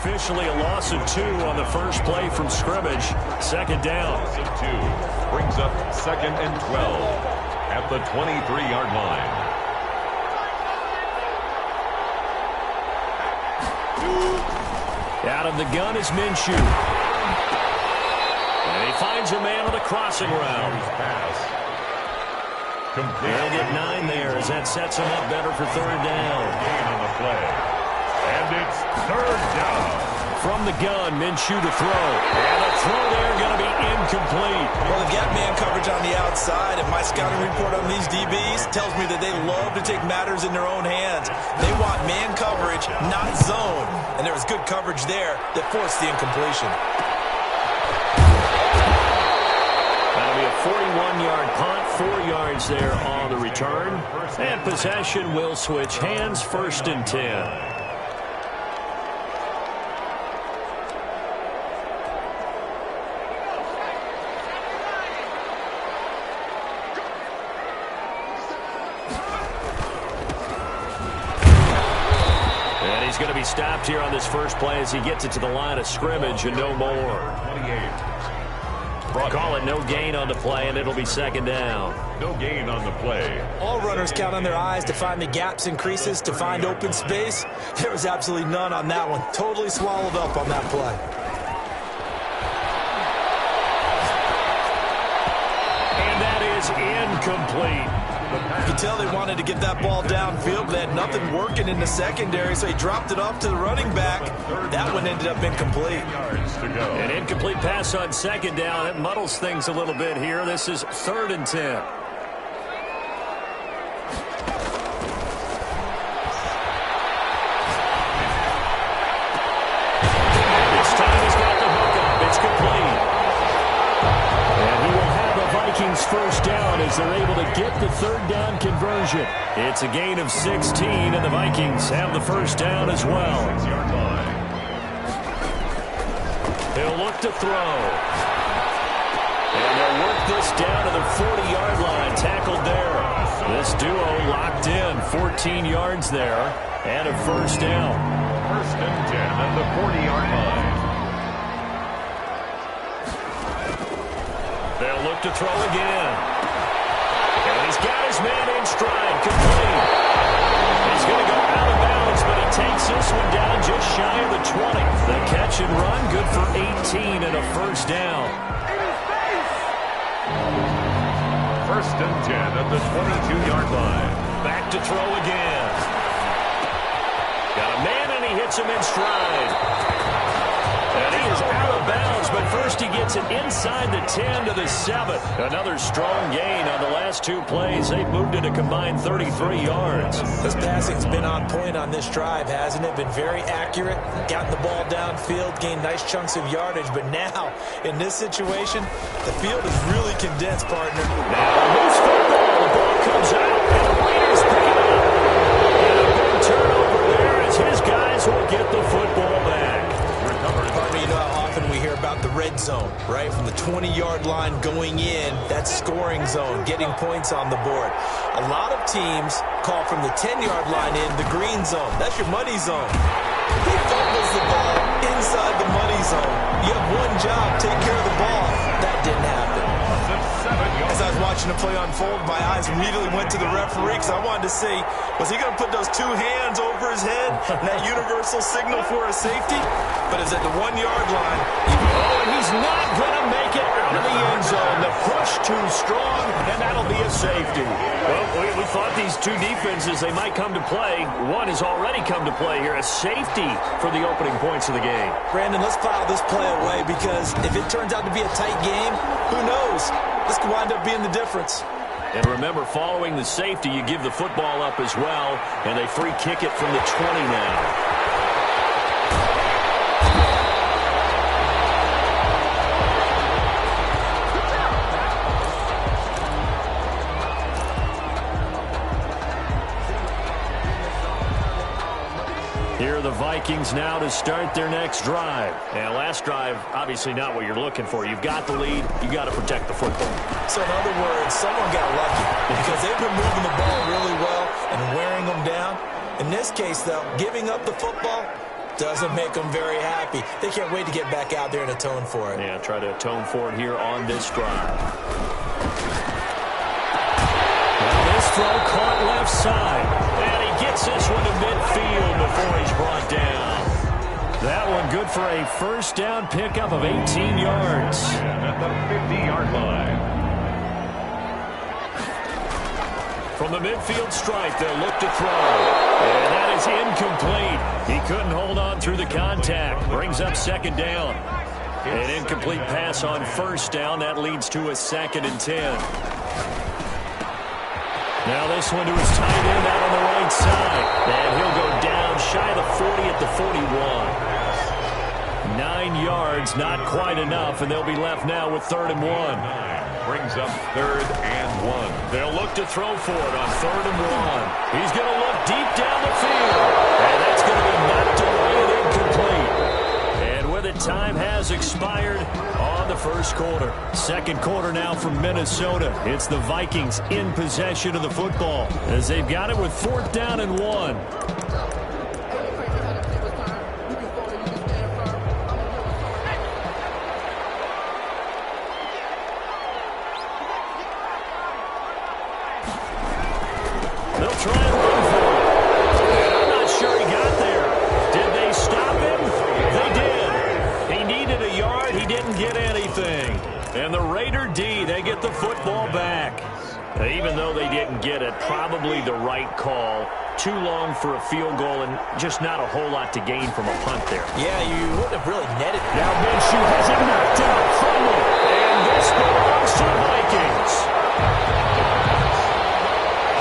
officially a loss of 2 on the first play from scrimmage. Second down. Loss of 2 brings up 2nd and 12 at the 23-yard line. Out of the gun is Minshew. And he finds a man on the crossing route. They'll get 9 there as that sets him up better for third down. Gain on the play. And it's third down. From the gun, Minshew to throw. And the throw there going to be incomplete. Well, they've got man coverage on the outside, and my scouting report on these DBs tells me that they love to take matters in their own hands. They want man coverage, not zone. And there was good coverage there that forced the incompletion. That'll be a 41-yard punt, 4 yards there on the return. And possession will switch hands, 1st and 10. He's going to be stopped here on this first play as he gets it to the line of scrimmage and no more. 28. Call it no gain on the play, and it'll be 2nd down. No gain on the play. All runners count on their eyes to find the gaps and creases, to find open space. There was absolutely none on that one. Totally swallowed up on that play. And that is incomplete. You can tell they wanted to get that ball downfield, but they had nothing working in the secondary, so he dropped it off to the running back. That one ended up incomplete. An incomplete pass on 2nd down. It muddles things a little bit here. This is 3rd and 10. This time he's got the hook up. It's complete. And he will have a Vikings first down as they're able to get the 3rd down conversion. It's a gain of 16, and the Vikings have the first down as well. 6-yard line. He'll look to throw. And they'll work this down to the 40-yard line. Tackled there. This duo locked in. 14 yards there. And a first down. 1st and 10 at the 40-yard line. They'll look to throw again. And he's got his man in stride. Complete. He's going to go out of bounds, but he takes this one down just shy of the 20. The catch and run, good for 18 and a first down. 1st and 10 at the 22-yard line. Back to throw again. Got a man, and he hits him in stride. And he is out of bounds, but first he gets it inside the 10 to the 7. Another strong gain on the last 2 plays. They've moved it a combined 33 yards. This passing's been on point on this drive, hasn't it? Been very accurate, gotten the ball downfield, gained nice chunks of yardage. But now, in this situation, the field is really condensed, partner. Now, loose football. The ball comes out, and the Raiders pick it up. And a big turnover there as his guys will get the football back. Partner, you know how often we hear about the red zone, right? From the 20-yard line going in, that's scoring zone, getting points on the board. A lot of teams call from the 10-yard line in the green zone. That's your money zone. He fumbles the ball inside the money zone. You have one job, take care of the ball. That didn't happen. As I was watching the play unfold, my eyes immediately went to the referee because I wanted to see, was he going to put those 2 hands over his head and that universal signal for a safety? But it's at the 1-yard line. Oh, and he's not going to make it out of the end zone. The push too strong, and that'll be a safety. Well, we thought these 2 defenses, they might come to play. One has already come to play here, a safety for the opening points of the game. Brandon, let's file this play away because if it turns out to be a tight game, who knows? This could wind up being the difference. And remember, following the safety, you give the football up as well, and they free kick it from the 20 now. Here are the Vikings now to start their next drive. And last drive, obviously not what you're looking for. You've got the lead. You've got to protect the football. So in other words, someone got lucky because they've been moving the ball really well and wearing them down. In this case, though, giving up the football, Doesn't make them very happy. They can't wait to get back out there and atone for it. Yeah, try to atone for it here on this drive. Well, this throw caught left side. And he gets this one to midfield before he's brought down. That one good for a first down pickup of 18 yards. At the 50-yard line. From the midfield stripe, they'll look to throw. And that is incomplete. He couldn't hold on through the contact. Brings up second down. An incomplete pass on first down. That leads to a 2nd and 10. Now this one to his tight end out on the right side. And he'll go down shy of the 40 at the 41. 9 yards, not quite enough, and they'll be left now with 3rd and 1. Brings up 3rd and 1. They'll look to throw for it on 3rd and 1. He's going to look deep down the field. And that's going to be knocked away and incomplete. And with it, time has expired on the first quarter. Second quarter now from Minnesota. It's the Vikings in possession of the football as they've got it with 4th down and 1. They'll try and run for it. I'm not sure he got there. Did they stop him? They did. He needed a yard. He didn't get anything. And the Raider D, they get the football back. Even though they didn't get it, probably the right call. Too long for a field goal and just not a whole lot to gain from a punt there. Yeah, you wouldn't have really netted it. Now Minshew has it knocked out from him. And this belongs to the Vikings.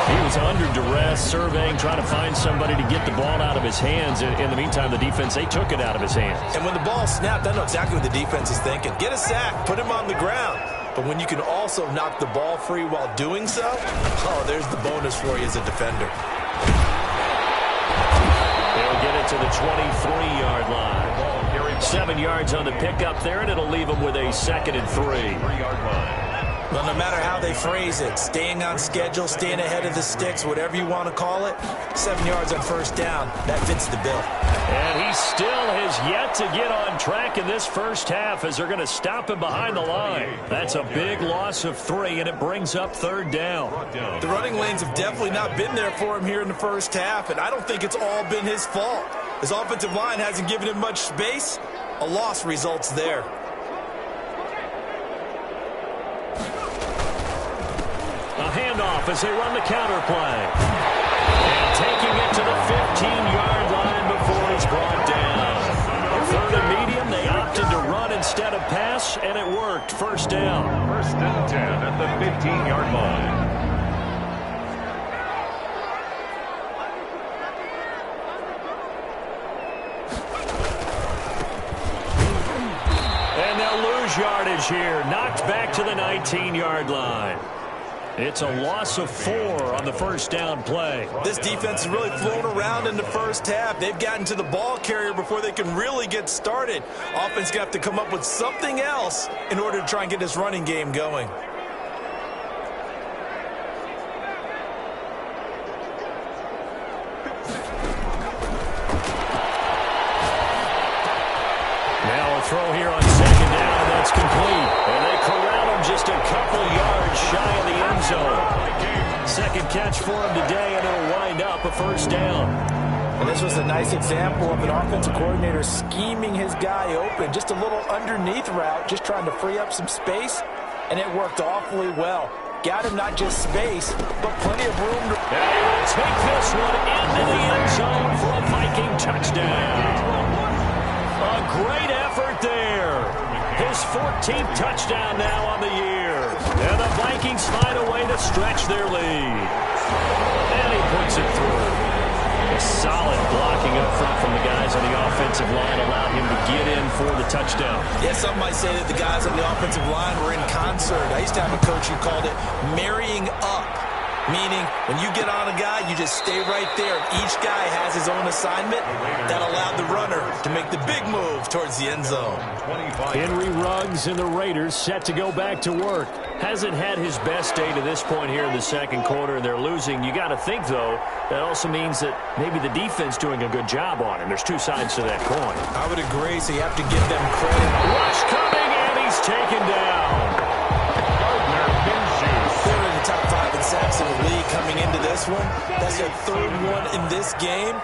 He was under duress, surveying, trying to find somebody to get the ball out of his hands. In the meantime, the defense, they took it out of his hands. And when the ball snapped, I know exactly what the defense is thinking. Get a sack, put him on the ground. But when you can also knock the ball free while doing so, oh, there's the bonus for you as a defender. They'll get it to the 23-yard line. 7 yards on the pickup there, and it'll leave them with a 2nd and 3. 3-yard line. Well, no matter how they phrase it, staying on schedule, staying ahead of the sticks, whatever you want to call it, 7 yards on first down, that fits the bill. And he still has yet to get on track in this first half as they're going to stop him behind the line. That's a big loss of 3, and it brings up 3rd down. The running lanes have definitely not been there for him here in the first half, and I don't think it's all been his fault. His offensive line hasn't given him much space. A loss results there. A handoff as they run the counter play. And taking it to the 15-yard line before he's brought down. 3rd and medium, they opted to run instead of pass, and it worked. First down. 1st and 10 at the 15-yard line. And they'll lose yardage here. Knocked back to the 19-yard line. It's a loss of 4 on the first down play. This defense has really flown around in the first half. They've gotten to the ball carrier before they can really get started. Offense got to come up with something else in order to try and get this running game going. Now a throw here on 2nd down. That's complete. And they corral him just a couple yards shy of the end zone. 2nd catch for him today, and it'll wind up a first down. And this was a nice example of an offensive coordinator scheming his guy open. Just a little underneath route, just trying to free up some space, and it worked awfully well. Got him not just space, but plenty of room to... And he will take this one into the end zone for a Viking touchdown. A great effort there. His 14th touchdown now on the year. And the Vikings find a way to stretch their lead. And he puts it through. A solid blocking up front from the guys on the offensive line allowed him to get in for the touchdown. Yeah, some might say that the guys on the offensive line were in concert. I used to have a coach who called it marrying up. Meaning, when you get on a guy, you just stay right there. Each guy has his own assignment that allowed the runner to make the big move towards the end zone. Henry Ruggs and the Raiders set to go back to work. Hasn't had his best day to this point here in the second quarter, and they're losing. You got to think, though, that also means that maybe the defense doing a good job on him. There's two sides to that coin. I would agree, so you have to give them credit. Rush coming, and he's taken down. They're in the top 5 in sacks in the league coming into this one. That's their third one in this game.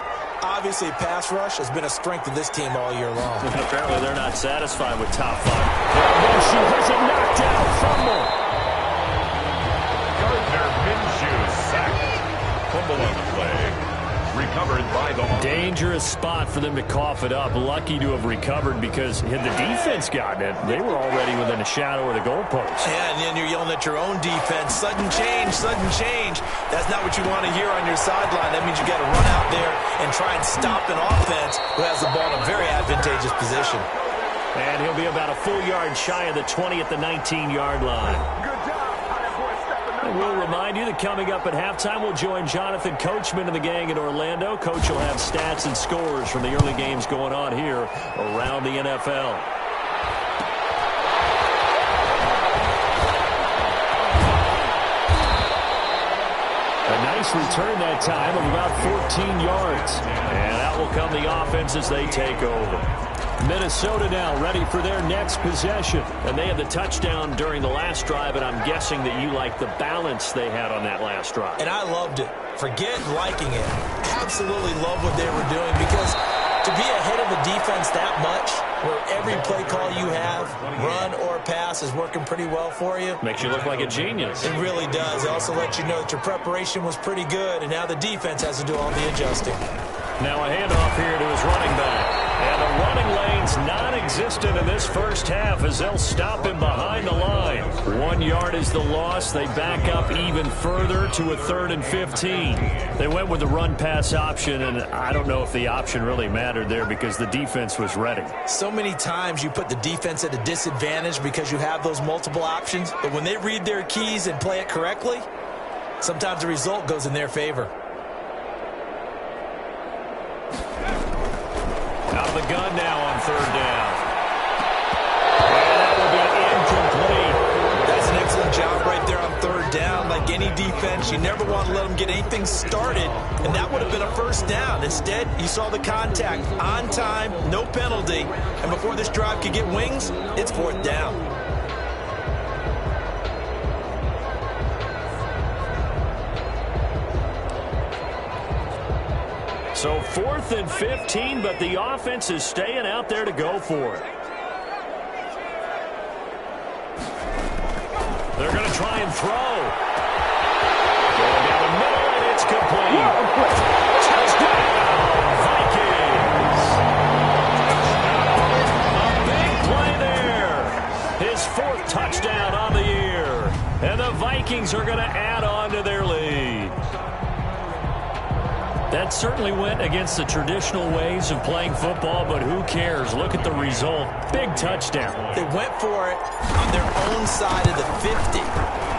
Obviously, pass rush has been a strength of this team all year long. Apparently, they're not satisfied with top 5. She has it knocked out. Fumble. Gardner Minshew sacked. Fumble on the play. Recovered by the... Dangerous spot for them to cough it up. Lucky to have recovered because had the defense gotten it, they were already within a shadow of the goalpost. Yeah, and then you're yelling at your own defense. Sudden change, sudden change. That's not what you want to hear on your sideline. That means you got to run out there and try and stop an offense who has the ball in a very advantageous position. And he'll be about a full yard shy of the 20 at the 19-yard line. And we'll remind you that coming up at halftime, we'll join Jonathan Coachman and the gang in Orlando. Coach will have stats and scores from the early games going on here around the NFL. A nice return that time of about 14 yards. And out will come the offense as they take over. Minnesota now ready for their next possession. And they had the touchdown during the last drive, and I'm guessing that you like the balance they had on that last drive. And I loved it. Forget liking it. Absolutely love what they were doing, because to be ahead of the defense that much, where every play call you have, run or pass, is working pretty well for you. Makes you look like a genius. It really does. It also lets you know that your preparation was pretty good, and now the defense has to do all the adjusting. Now a handoff here to his running back. And the running lane's non-existent in this first half as they'll stop him behind the line. 1 yard is the loss. They back up even further to a 3rd and 15. They went with the run-pass option, and I don't know if the option really mattered there because the defense was ready. So many times you put the defense at a disadvantage because you have those multiple options, but when they read their keys and play it correctly, sometimes the result goes in their favor. Out of the gun now on 3rd down. And that will be incomplete. That's an excellent job right there on 3rd down. Like any defense, you never want to let them get anything started, and that would have been a 1st down. Instead, you saw the contact on time, no penalty, and before this drive could get wings, it's 4th down. So 4th and 15, but the offense is staying out there to go for it. They're going to try and throw. Going down the middle, and it's complete. Touchdown, Vikings. A big play there. His 4th touchdown on the year. And the Vikings are going to add on to their lead. That certainly went against the traditional ways of playing football, but who cares? Look at the result. Big touchdown. They went for it on their own side of the 50.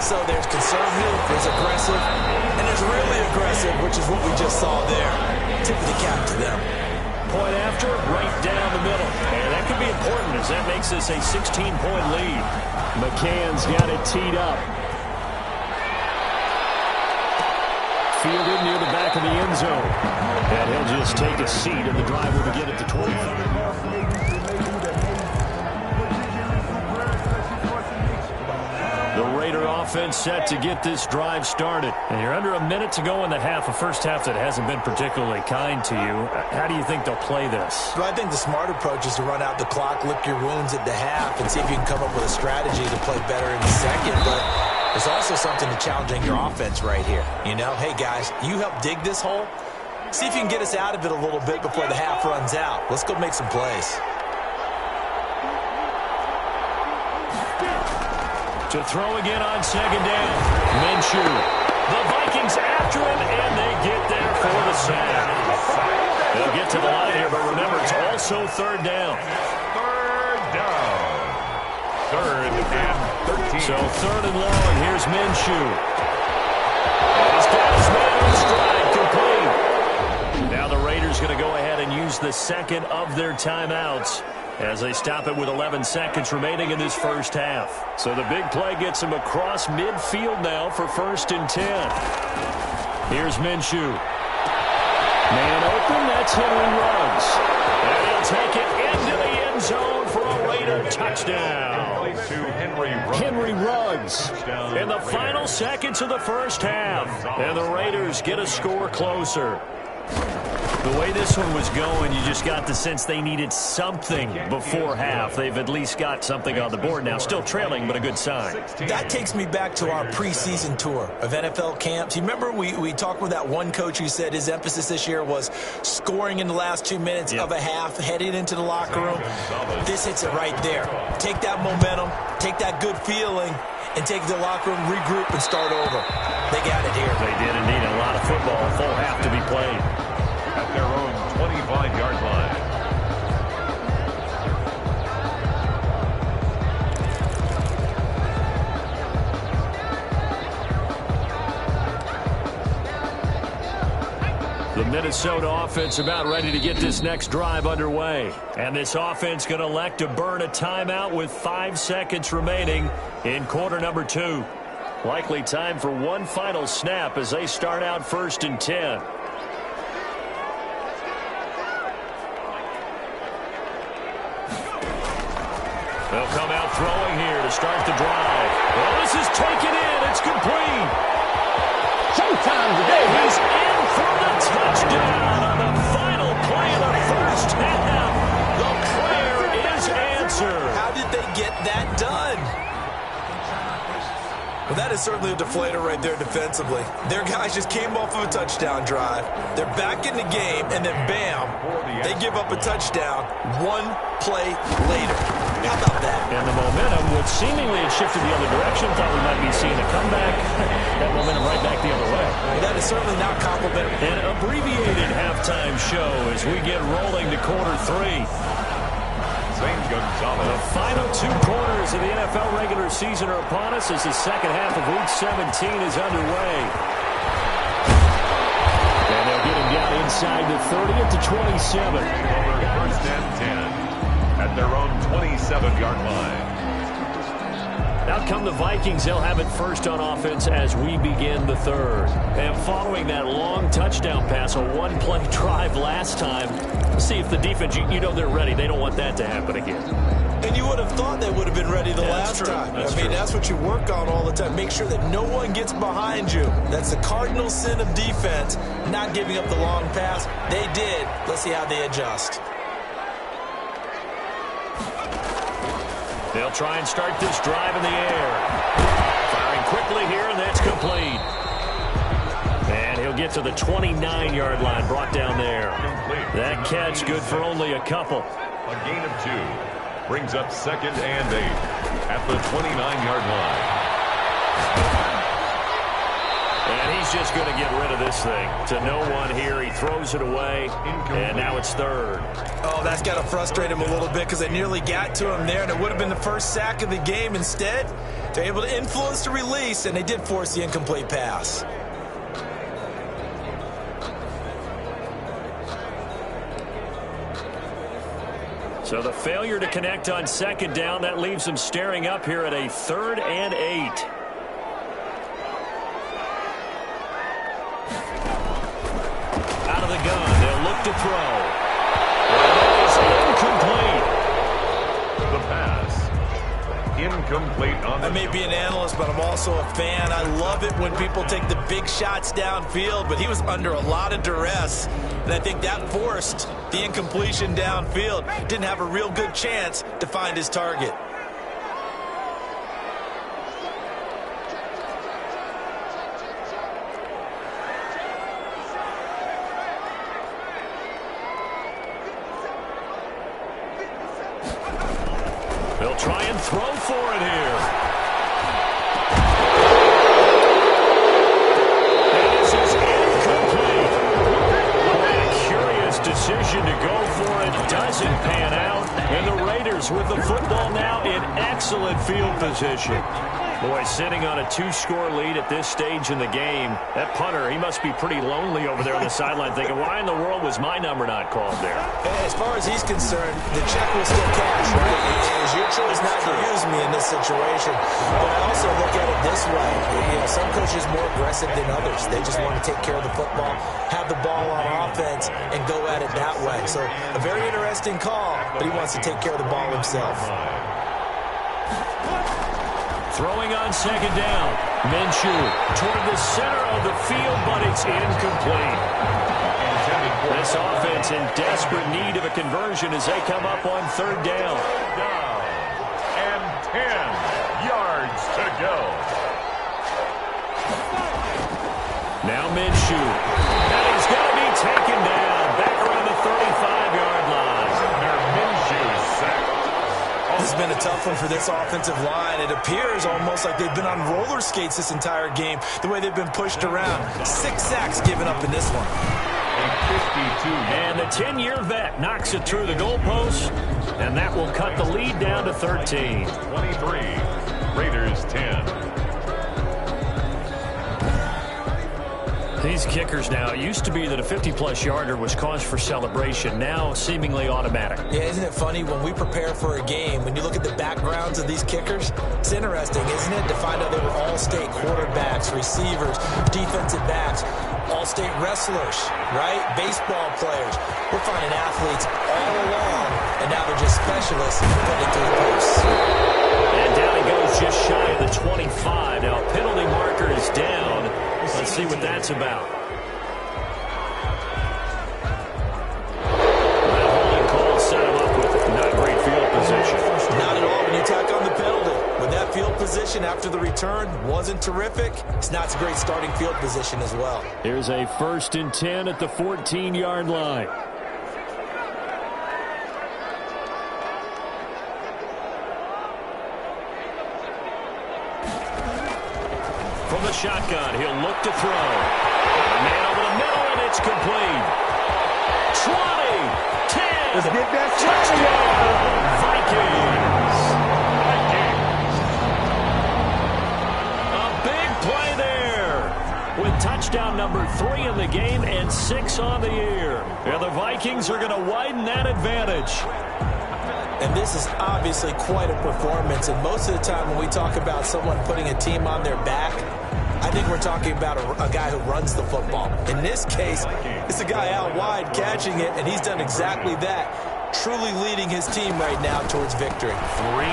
So there's conservative, there's aggressive, and there's really aggressive, which is what we just saw there. Tip of the cap to them. Point after, right down the middle. And that could be important as that makes this a 16-point lead. McCann's got it teed up. Fielded near the back of the end zone. And he'll just take a seat, and the drive will begin at the 25. The Raider offense set to get this drive started. And you're under a minute to go in the half, a first half that hasn't been particularly kind to you. How do you think they'll play this? Well, I think the smart approach is to run out the clock, lick your wounds at the half, and see if you can come up with a strategy to play better in the second. But there's also something to challenging your offense right here. You know, hey, guys, you help dig this hole. See if you can get us out of it a little bit before the half runs out. Let's go make some plays. To throw again on 2nd down. Minshew. The Vikings after him, and they get there for the sack. They'll get to the line here, but remember, it's also 3rd down. 3rd down. 3rd and 13. So 3rd and long. Here's Minshew. And he's got his man on stride, complete. Now the Raiders going to go ahead and use the second of their timeouts. as they stop it with 11 seconds remaining in this first half. So the big play gets him across midfield now for 1st and 10. Here's Minshew. Man open, that's Henry Ruggs. And he'll take it into the end zone for a Raider touchdown. Henry Ruggs in the final seconds of the first half. And the Raiders get a score closer. The way this one was going, you just got the sense they needed something before half. They've at least got something on the board now. Still trailing, but a good sign. That takes me back to our preseason tour of NFL camps. You remember we talked with that one coach who said his emphasis this year was scoring in the last 2 minutes of a half, heading into the locker room. This hits it right there. Take that momentum, take that good feeling, and take the locker room, regroup, and start over. They got it here. They did indeed. A lot of football, a full half to be played. At their own 25-yard line. The Minnesota offense about ready to get this next drive underway. And this offense going to elect to burn a timeout with 5 seconds remaining in quarter number 2. Likely time for one final snap as they start out 1st and 10. They'll come out throwing here to start the drive. Well, this is taken in. It's complete. Showtime today. He's in for the touchdown on the final play of the first half. The prayer is answered. How did they get that done? Well, that is certainly a deflator right there defensively. Their guys just came off of a touchdown drive. They're back in the game, and then bam, they give up a touchdown 1 play later. How about that? And the momentum, which seemingly had shifted the other direction, thought we might be seeing a comeback. That momentum right back the other way. Well, that is certainly not complimentary. An abbreviated halftime show as we get rolling to quarter 3. The final 2 quarters of the NFL regular season are upon us as the second half of Week 17 is underway. And they'll get him down inside the 30 at the 27. 1st and 10 at their own 27-yard line. Out come the Vikings. They'll have it first on offense as we begin the 3rd. And following that long touchdown pass, a 1-play drive last time, see if the defense, you know they're ready. They don't want that to happen again. And you would have thought they would have been ready the last time. I mean, that's what you work on all the time. Make sure that no one gets behind you. That's the cardinal sin of defense, not giving up the long pass. They did. Let's see how they adjust. They'll try and start this drive in the air. Firing quickly here, and that's complete. And he'll get to the 29-yard line, brought down there. That catch good for only a couple. A gain of 2 brings up 2nd and 8 at the 29-yard line. And he's just going to get rid of this thing. To no one here. He throws it away, and now it's 3rd. Oh, that's got to frustrate him a little bit because they nearly got to him there, and it would have been the first sack of the game. Instead, they're able to influence the release, and they did force the incomplete pass. So the failure to connect on 2nd down, that leaves them staring up here at a 3rd and 8. Out of the gun, they'll look to throw. It's incomplete. The pass. Incomplete on the I may be an analyst, but I'm also a fan. I love it when people take the big shots downfield, but he was under a lot of duress, and I think that forced the incompletion downfield. Didn't have a real good chance to find his target. They'll try and throw for it here. And this is incomplete. A curious decision to go for it. Doesn't pan out. And the Raiders with the football now in excellent field position. Boy, sitting on a 2-score lead at this stage in the game, that punter, he must be pretty lonely over there on the sideline thinking, why in the world was my number not called there? As far as he's concerned, the check will still cash, right? It is your choice not to use me in this situation. But I also look at it this way. You know, some coaches are more aggressive than others. They just want to take care of the football, have the ball on offense, and go at it that way. So a very interesting call, but he wants to take care of the ball himself. Throwing on second down. Minshew toward the center of the field, but it's incomplete. This offense in desperate need of a conversion as they come up on third down. And 10 yards to go. Now Minshew. And he's going to be taken down. Back around the 35-yard line. Minshew's sacked. This has been a tough one for this offensive line. It appears almost like they've been on roller skates this entire game, the way they've been pushed around. 6 sacks given up in this one. And the 10-year vet knocks it through the goalpost, and that will cut the lead down to 13. 23, Raiders 10. These kickers now, it used to be that a 50-plus yarder was cause for celebration, now seemingly automatic. Yeah, isn't it funny when we prepare for a game, when you look at the backgrounds of these kickers, it's interesting, isn't it, to find out they were all-state quarterbacks, receivers, defensive backs, all-state wrestlers, right? Baseball players. We're finding athletes all along, and now they're just specialists putting it through the posts. And down he goes just shy of the 25. Now a penalty marker is down. Let's see what that's about. That holding call set him up with not great field position. Not at all when you tack on the penalty. When that field position after the return wasn't terrific, it's not a great starting field position as well. Here's a 1st and 10 at the 14-yard line. From the shotgun, he'll look to throw. A man over the middle, and it's complete. 20, 10, Let's get that touchdown, Vikings. A big play there with touchdown number 3 in the game and 6 on the year. And the Vikings are going to widen that advantage. And this is obviously quite a performance. And most of the time when we talk about someone putting a team on their back, I think we're talking about a guy who runs the football. In this case, it's a guy out wide catching it, and he's done exactly that, truly leading his team right now towards victory. 3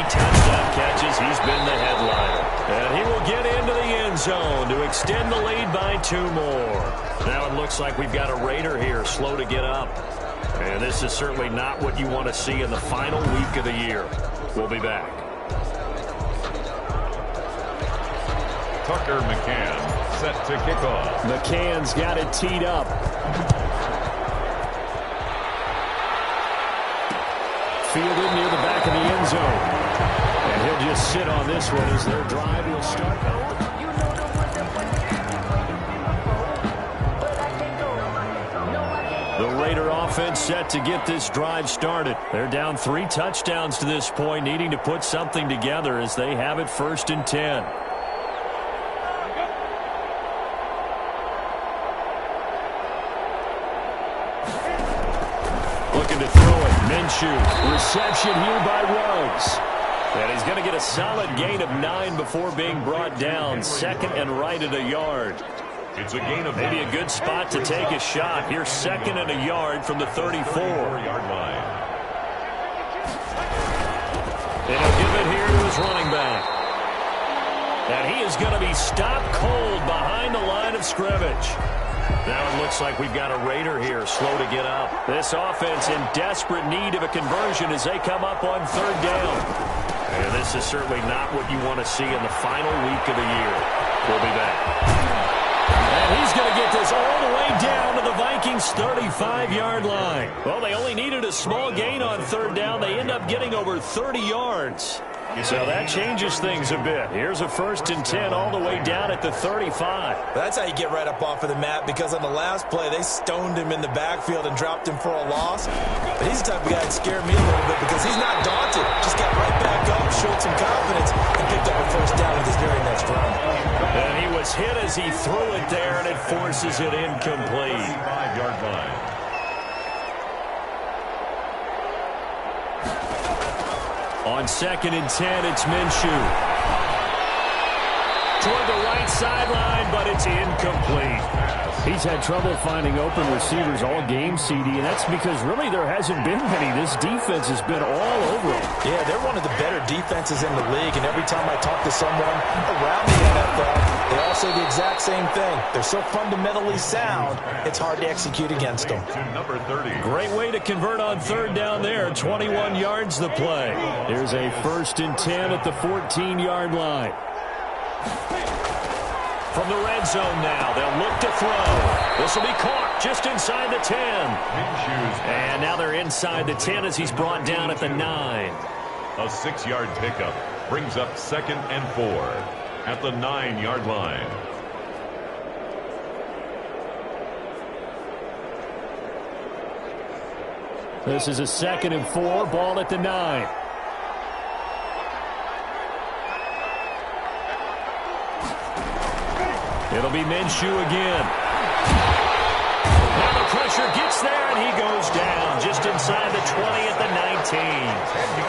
touchdown catches. He's been the headliner. And he will get into the end zone to extend the lead by 2 more. Now it looks like we've got a Raider here, slow to get up. And this is certainly not what you want to see in the final week of the year. We'll be back. Tucker McCann set to kick off. McCann's got it teed up. Fielded near the back of the end zone. And he'll just sit on this one as their drive will start. The Raider offense set to get this drive started. They're down 3 touchdowns to this point, needing to put something together as they have it 1st and 10. Looking to throw it. Minshew. Reception here by Ruggs. And he's going to get a solid gain of 9 before being brought down. 2nd and right at a yard. It's a gain of maybe a good spot to take a shot. Here's 2nd and a yard from the 34-yard line. And he'll give it here to his running back. And he is going to be stopped cold behind the line of scrimmage. Now it looks like we've got a Raider here, slow to get up. This offense in desperate need of a conversion as they come up on 3rd down. And this is certainly not what you want to see in the final week of the year. We'll be back. And he's going to get this all the way down to the Vikings' 35-yard line. Well, they only needed a small gain on 3rd down. They end up getting over 30 yards. So that changes things a bit. Here's a 1st and 10 all the way down at the 35. That's how you get right up off of the mat, because on the last play, they stoned him in the backfield and dropped him for a loss. But he's the type of guy that scared me a little bit because he's not daunted. Just got right back up, showed some confidence, and picked up a 1st down with his very next run. And he was hit as he threw it there, and it forces it incomplete. 5-yard line. On 2nd and 10, it's Minshew. Toward the right sideline, but it's incomplete. He's had trouble finding open receivers all game, CD, and that's because really there hasn't been many. This defense has been all over him. Yeah, they're one of the better defenses in the league, and every time I talk to someone around the NFL, they all say the exact same thing. They're so fundamentally sound, it's hard to execute against them. To number 30. Great way to convert on 3rd down there. 21 yards the play. Here's a 1st and 10 at the 14-yard line. From the red zone now, they'll look to throw. This will be caught just inside the 10. And now they're inside the 10 as he's brought down at the 9. A 6-yard pickup brings up 2nd and 4 at the 9-yard line. This is a 2nd and 4, ball at the 9. It'll be Minshew again. Now the pressure gets there, and he goes down just inside the 20 at the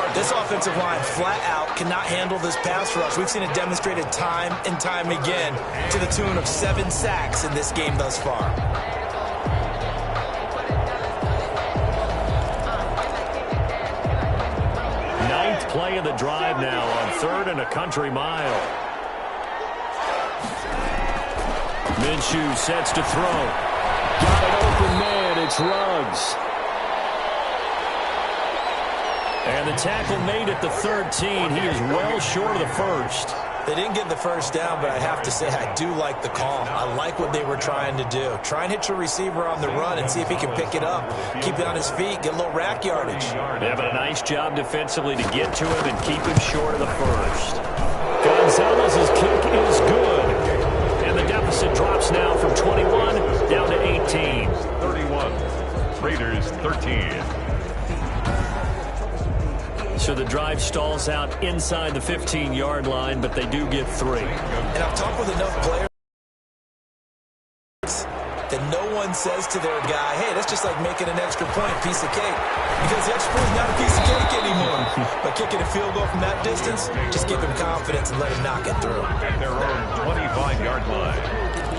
19. This offensive line flat out cannot handle this pass rush. We've seen it demonstrated time and time again to the tune of 7 sacks in this game thus far. Ninth play of the drive now on 3rd and a country mile. Minshew sets to throw. Got an open man. It's Ruggs. And the tackle made at the 13. He is well short of the 1st. They didn't get the 1st down, but I have to say I do like the call. I like what they were trying to do. Try and hit your receiver on the run and see if he can pick it up. Keep it on his feet, get a little rack yardage. Yeah, but a nice job defensively to get to him and keep him short of the 1st. Gonzalez's kick is good. And the deficit drops now from 21 down to 18. 31. Raiders 13. So the drive stalls out inside the 15-yard line, but they do get 3. And I've talked with enough players that no one says to their guy, hey, that's just like making an extra point, piece of cake. Because the extra point is not a piece of cake anymore. But kicking a field goal from that distance, just give him confidence and let him knock it through. At their own 25-yard line.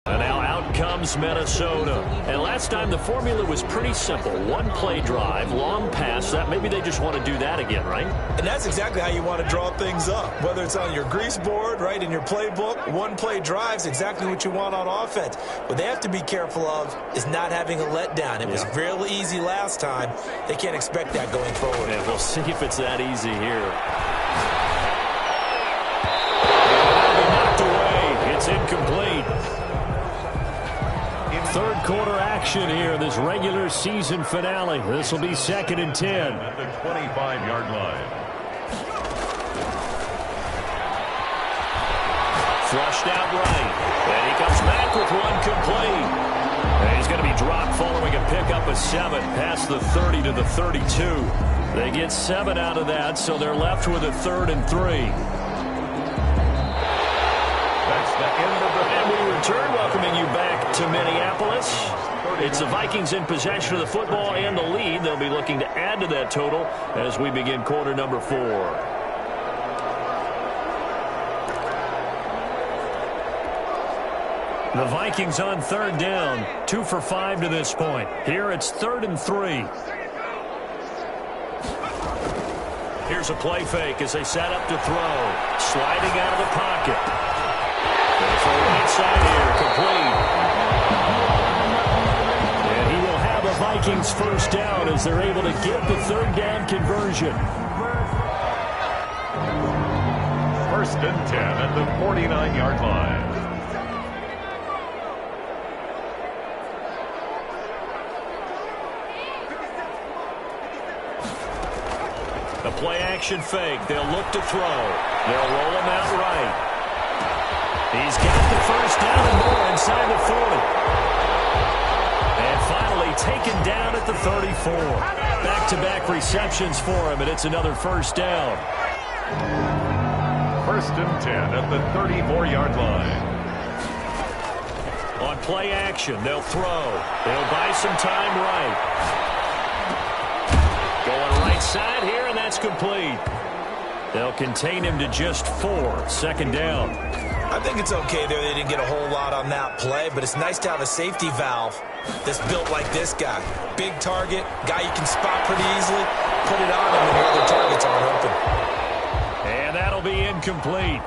And now out comes Minnesota. And last time the formula was pretty simple. 1-play drive, long pass. That maybe they just want to do that again, right? And that's exactly how you want to draw things up. Whether it's on your grease board, right, in your playbook, 1-play drive's exactly what you want on offense. What they have to be careful of is not having a letdown. It was real easy last time. They can't expect that going forward. And we'll see if it's that easy here. Knocked away. It's incomplete. 3rd quarter action here, this regular season finale. This will be 2nd and 10. At the 25-yard line. Flushed out right. And he comes back with one complete. And he's going to be dropped following a pickup of 7 past the 30 to the 32. They get 7 out of that, so they're left with a 3rd and 3. That's the end of the... And we return, welcoming you back to Minneapolis. It's the Vikings in possession of the football and the lead. They'll be looking to add to that total as we begin quarter number 4. The Vikings on 3rd down, 2 for 5 to this point. Here it's 3rd and 3. Here's a play fake as they set up to throw. Sliding out of the pocket. There's a right side here, complete. And he will have a Vikings 1st down as they're able to get the 3rd down conversion. 1st and 10 at the 49-yard line. A play-action fake. They'll look to throw. They'll roll him out right. He's got the first down and more inside the 40. And finally taken down at the 34. Back-to-back receptions for him, and it's another first down. First and 10 at the 34-yard line. On play action, they'll throw. They'll buy some time right. Going right side here, and that's complete. They'll contain him to just 4. Second down. I think it's okay there. They didn't get a whole lot on that play, but it's nice to have a safety valve that's built like this guy. Big target, guy you can spot pretty easily. Put it on him when your other targets aren't open. And that'll be incomplete.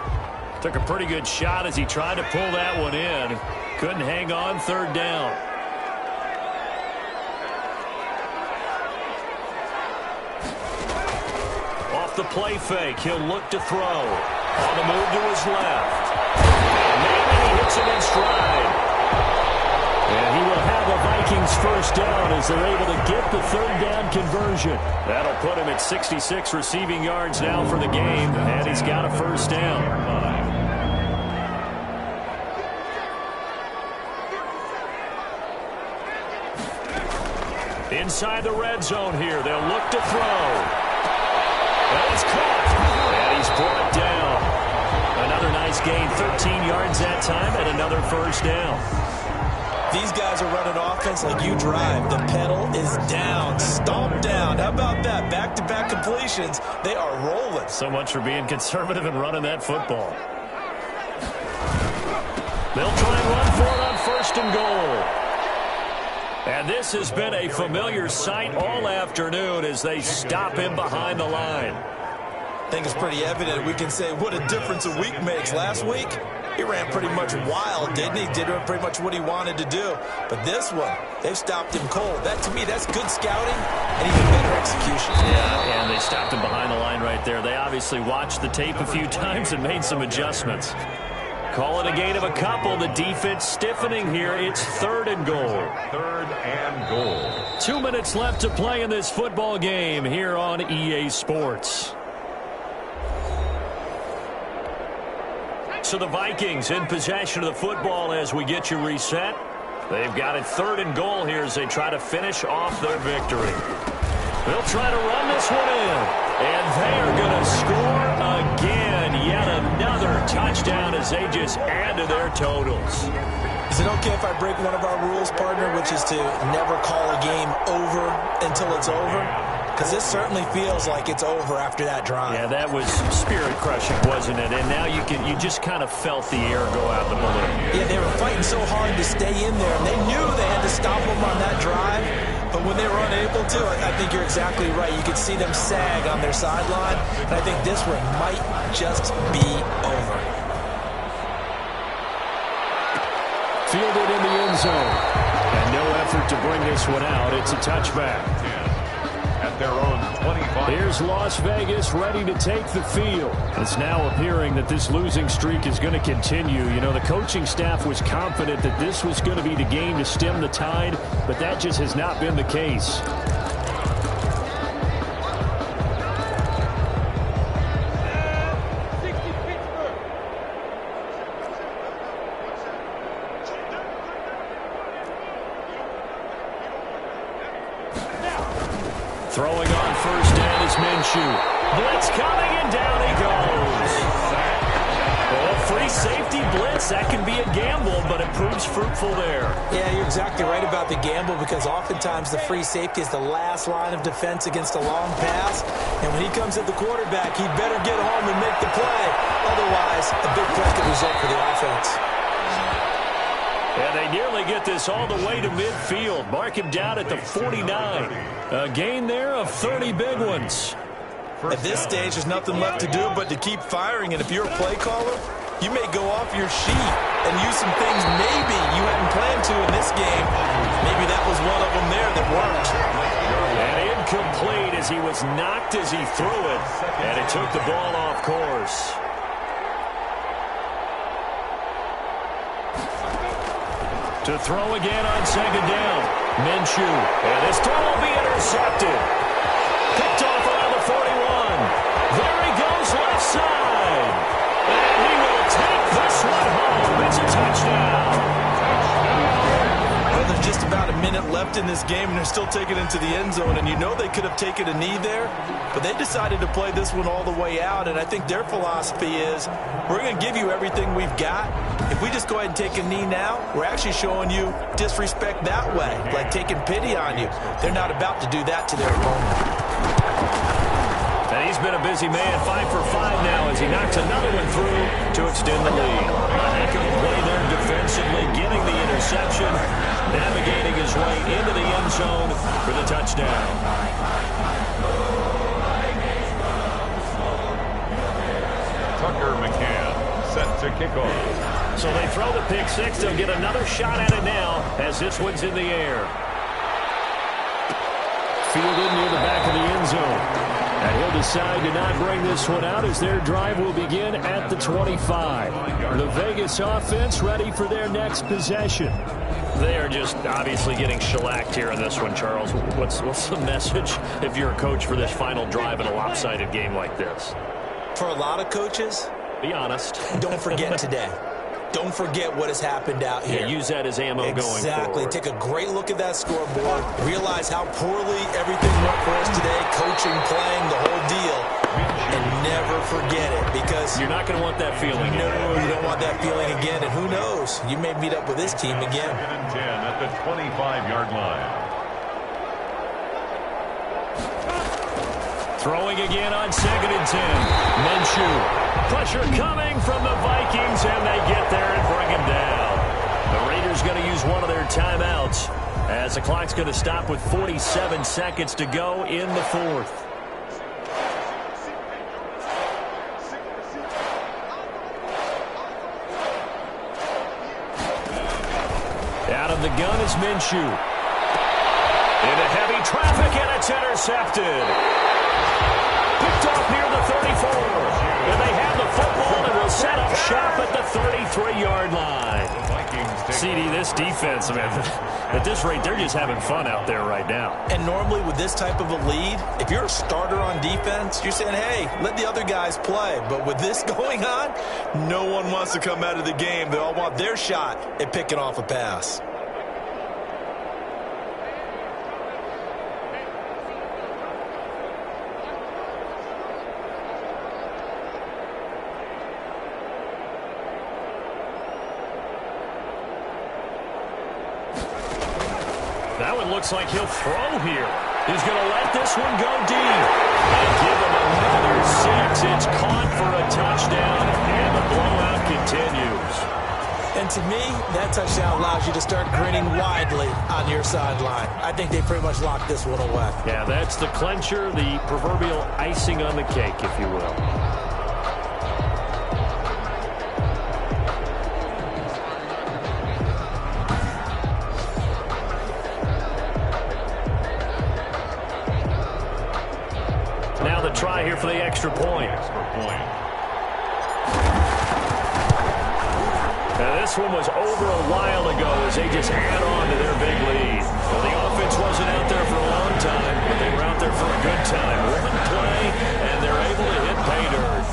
Took a pretty good shot as he tried to pull that one in. Couldn't hang on. Third down. Off the play fake, he'll look to throw. On the move to his left. And maybe he hits it in stride. And he will have a Vikings first down as they're able to get the third down conversion. That'll put him at 66 receiving yards now for the game, and he's got a first down. Inside the red zone here, they'll look to throw. Well, he's caught, and he's brought down. Another nice gain, 13 yards that time, and another first down. These guys are running offense like you drive. The pedal is down, stomp down. How about that? Back-to-back completions. They are rolling. So much for being conservative and running that football. They'll try and run for it on first and goal. And this has been a familiar sight all afternoon as they stop him behind the line. I think it's pretty evident. We can say what a difference a week makes. Last week, he ran pretty much wild, didn't he? Did pretty much what he wanted to do. But this one, they've stopped him cold. That, to me, that's good scouting and even better execution. Yeah, and they stopped him behind the line right there. They obviously watched the tape a few times and made some adjustments. Call it a gain of a couple. The defense stiffening here. It's third and goal. Third and goal. 2 minutes left to play in this football game here on EA Sports. So the Vikings in possession of the football as we get you reset. They've got it third and goal here as they try to finish off their victory. They'll try to run this one in. And they are going to score again. Yet another touchdown as they just add to their totals. Is it okay if I break one of our rules, partner, which is to never call a game over until it's over? Because this certainly feels like it's over after that drive. Yeah, that was spirit-crushing, wasn't it? And now you just kind of felt the air go out the balloon. Yeah, they were fighting so hard to stay in there, and they knew they had to stop them on that drive. But when they were unable to, I think you're exactly right. You could see them sag on their sideline, and I think this one might just be over. Fielded in the end zone. And no effort to bring this one out. It's a touchback. At their own 25. Here's Las Vegas ready to take the field. It's now appearing that this losing streak is going to continue. You know, the coaching staff was confident that this was going to be the game to stem the tide, but that just has not been the case. Throwing on first down is Minshew. Blitz coming, and down he goes. Oh, free safety blitz. That can be a gamble, but it proves fruitful there. Yeah, you're exactly right about the gamble because oftentimes the free safety is the last line of defense against a long pass. And when he comes at the quarterback, he'd better get home and make the play. Otherwise, a big play could result for the offense. And they nearly get this all the way to midfield. Mark him down at the 49. A gain there of 30 big ones. At this stage, there's nothing left to do but to keep firing. And if you're a play caller, you may go off your sheet and use some things maybe you hadn't planned to in this game. Maybe that was one of them there that worked. And incomplete as he was knocked as he threw it. And it took the ball off course. To throw again on second down. Minshew. And this throw will be intercepted. Picked off around the 41. side. And he will take this one home. It's a touchdown. Well, there's just about a minute left in this game, and they're still taking it into the end zone. And you know they could have taken a knee there, but they decided to play this one all the way out. And I think their philosophy is, we're going to give you everything we've got. If we just go ahead and take a knee now, we're actually showing you disrespect that way, like taking pity on you. They're not about to do that to their opponent. And he's been a busy man, 5 for 5 now as he knocks another one through to extend the lead. A heck of a play there defensively, getting the interception, navigating his way into the end zone for the touchdown. Tucker McCann set to kick off. So they throw the pick six. They'll get another shot at it now as this one's in the air. Fielded near the back of the end zone. And he'll decide to not bring this one out as their drive will begin at the 25. The Vegas offense ready for their next possession. They are just obviously getting shellacked here in this one, Charles. What's the message if you're a coach for this final drive in a lopsided game like this? For a lot of coaches, be honest. Don't forget today. Don't forget what has happened out here. Yeah, use that as ammo going forward. Exactly. Take a great look at that scoreboard. Realize how poorly everything went for us today. Coaching, playing, the whole deal. And never forget it, because you're not going to want that feeling. No, you don't want that feeling again. And who knows? You may meet up with this team again. 10 at the 25-yard line. Throwing again on 2nd and 10. Minshew. Pressure coming from the Vikings, and they get there and bring him down. The Raiders going to use one of their timeouts as the clock's going to stop with 47 seconds to go in the fourth. Out of the gun is Minshew. Into heavy traffic, and it's intercepted. Picked off near the 34. And they have the football and will set up shop at the 33-yard line. CD, this defense, man, at this rate, they're just having fun out there right now. And normally with this type of a lead, if you're a starter on defense, you're saying, hey, let the other guys play. But with this going on, no one wants to come out of the game. They all want their shot at picking off a pass. That one looks like he'll throw here. He's going to let this one go deep. And give him another 6. It's caught for a touchdown, and the blowout continues. And to me, that touchdown allows you to start grinning widely on your sideline. I think they pretty much locked this one away. Yeah, that's the clincher, the proverbial icing on the cake, if you will. Now the try here for the extra point. Now this one was over a while ago as they just add on to their big lead. Well, the offense wasn't out there for a long time, but they were out there for a good time. One play, and they're able to hit pay dirt.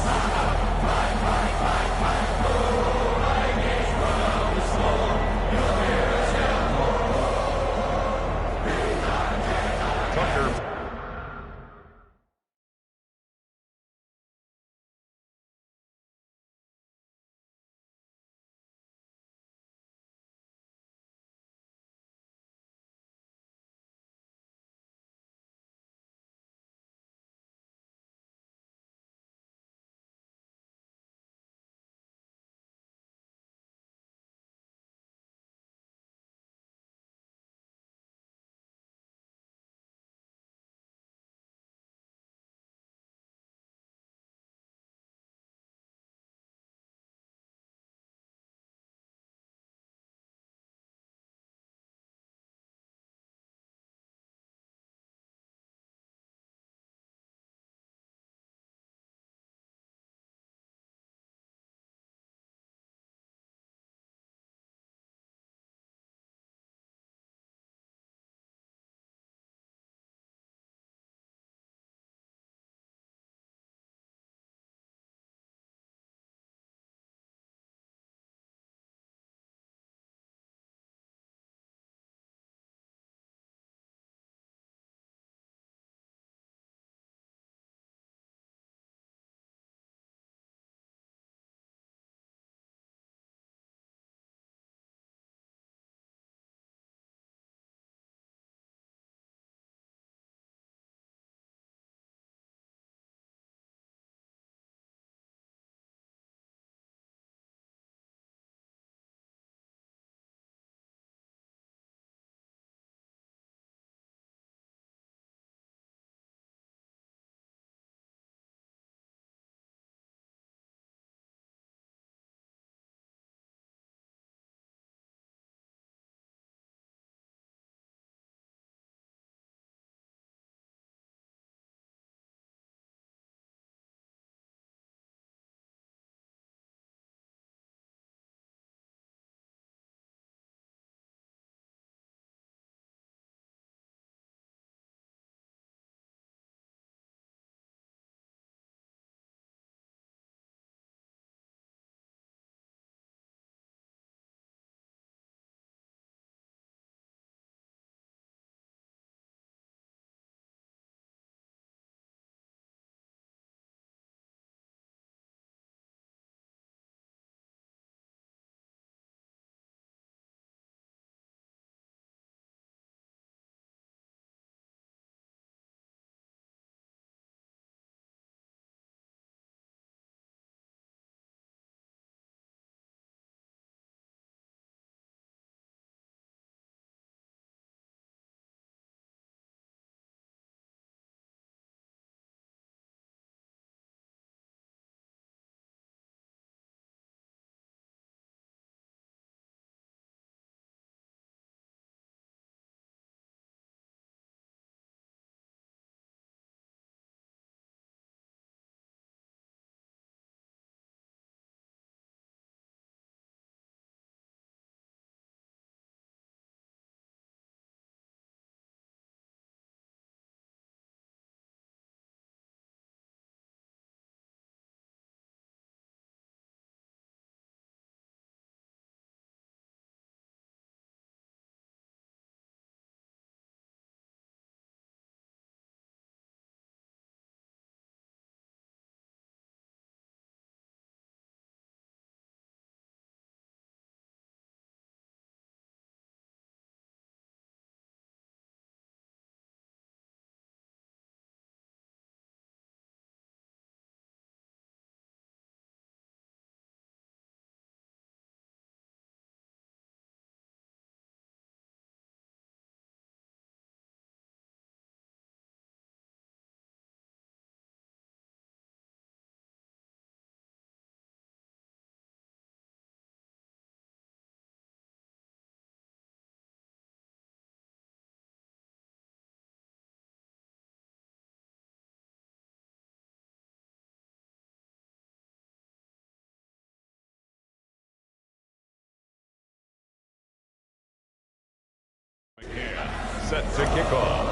set to kick off.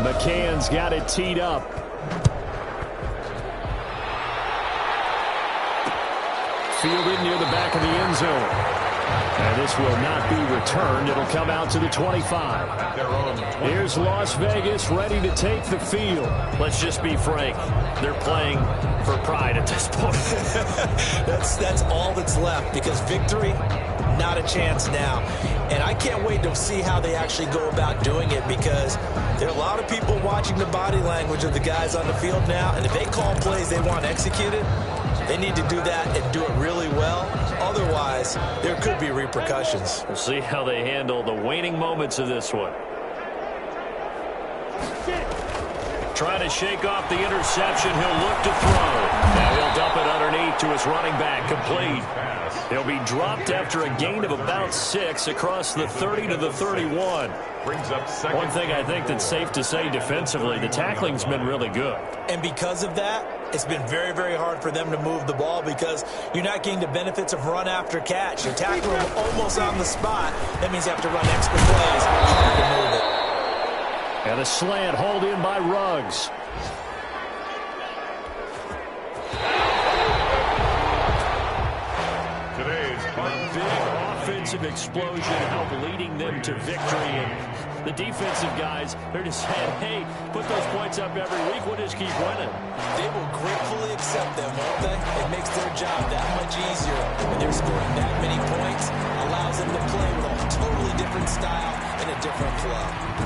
McCann's got it teed up. Fielded near the back of the end zone. And this will not be returned. It'll come out to the 25. Here's Las Vegas ready to take the field. Let's just be frank. They're playing for pride at this point. That's all that's left, because victory, not a chance now. And I can't wait to see how they actually go about doing it, because there are a lot of people watching the body language of the guys on the field now, and if they call plays they want executed, they need to do that and do it really well. Otherwise, there could be repercussions. We'll see how they handle the waning moments of this one. Trying to shake off the interception. He'll look to throw. Now he'll dump it underneath to his running back. Complete. He'll be dropped after a gain of about 6 across the 30 to the 31. Brings up second. One thing I think that's safe to say defensively, the tackling's been really good. And because of that, it's been very, very hard for them to move the ball, because you're not getting the benefits of run after catch. You're tackling them almost on the spot. That means you have to run extra plays. Hard to move it. And a slant hauled in by Ruggs. Today's Offensive explosion help leading them to victory. And the defensive guys, they're just saying, hey, put those points up every week. We'll just keep winning. They will gratefully accept them, won't they? It makes their job that much easier. When they're scoring that many points, allows them to play with a totally different style and a different flow.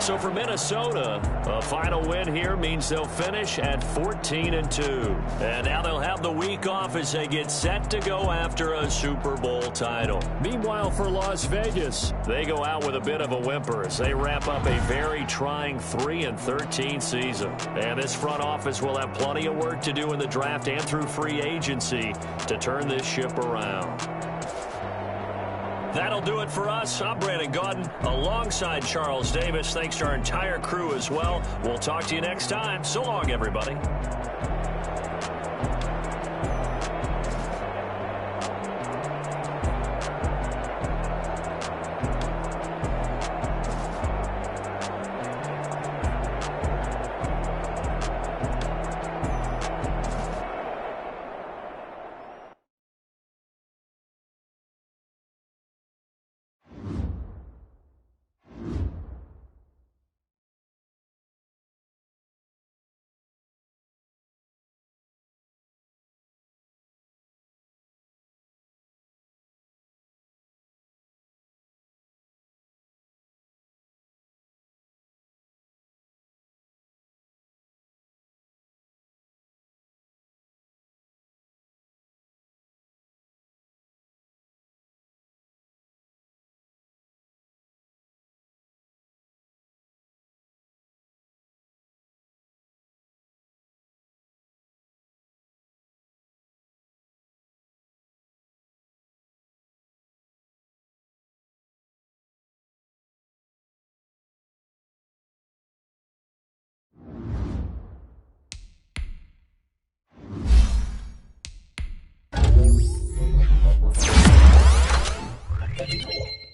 So for Minnesota, a final win here means they'll finish at 14-2. And now they'll have the week off as they get set to go after a Super Bowl title. Meanwhile, for Las Vegas, they go out with a bit of a whimper as they wrap up a very trying 3-13 season. And this front office will have plenty of work to do in the draft and through free agency to turn this ship around. That'll do it for us. I'm Brandon Gaudin alongside Charles Davis. Thanks to our entire crew as well. We'll talk to you next time. So long, everybody. Thank you.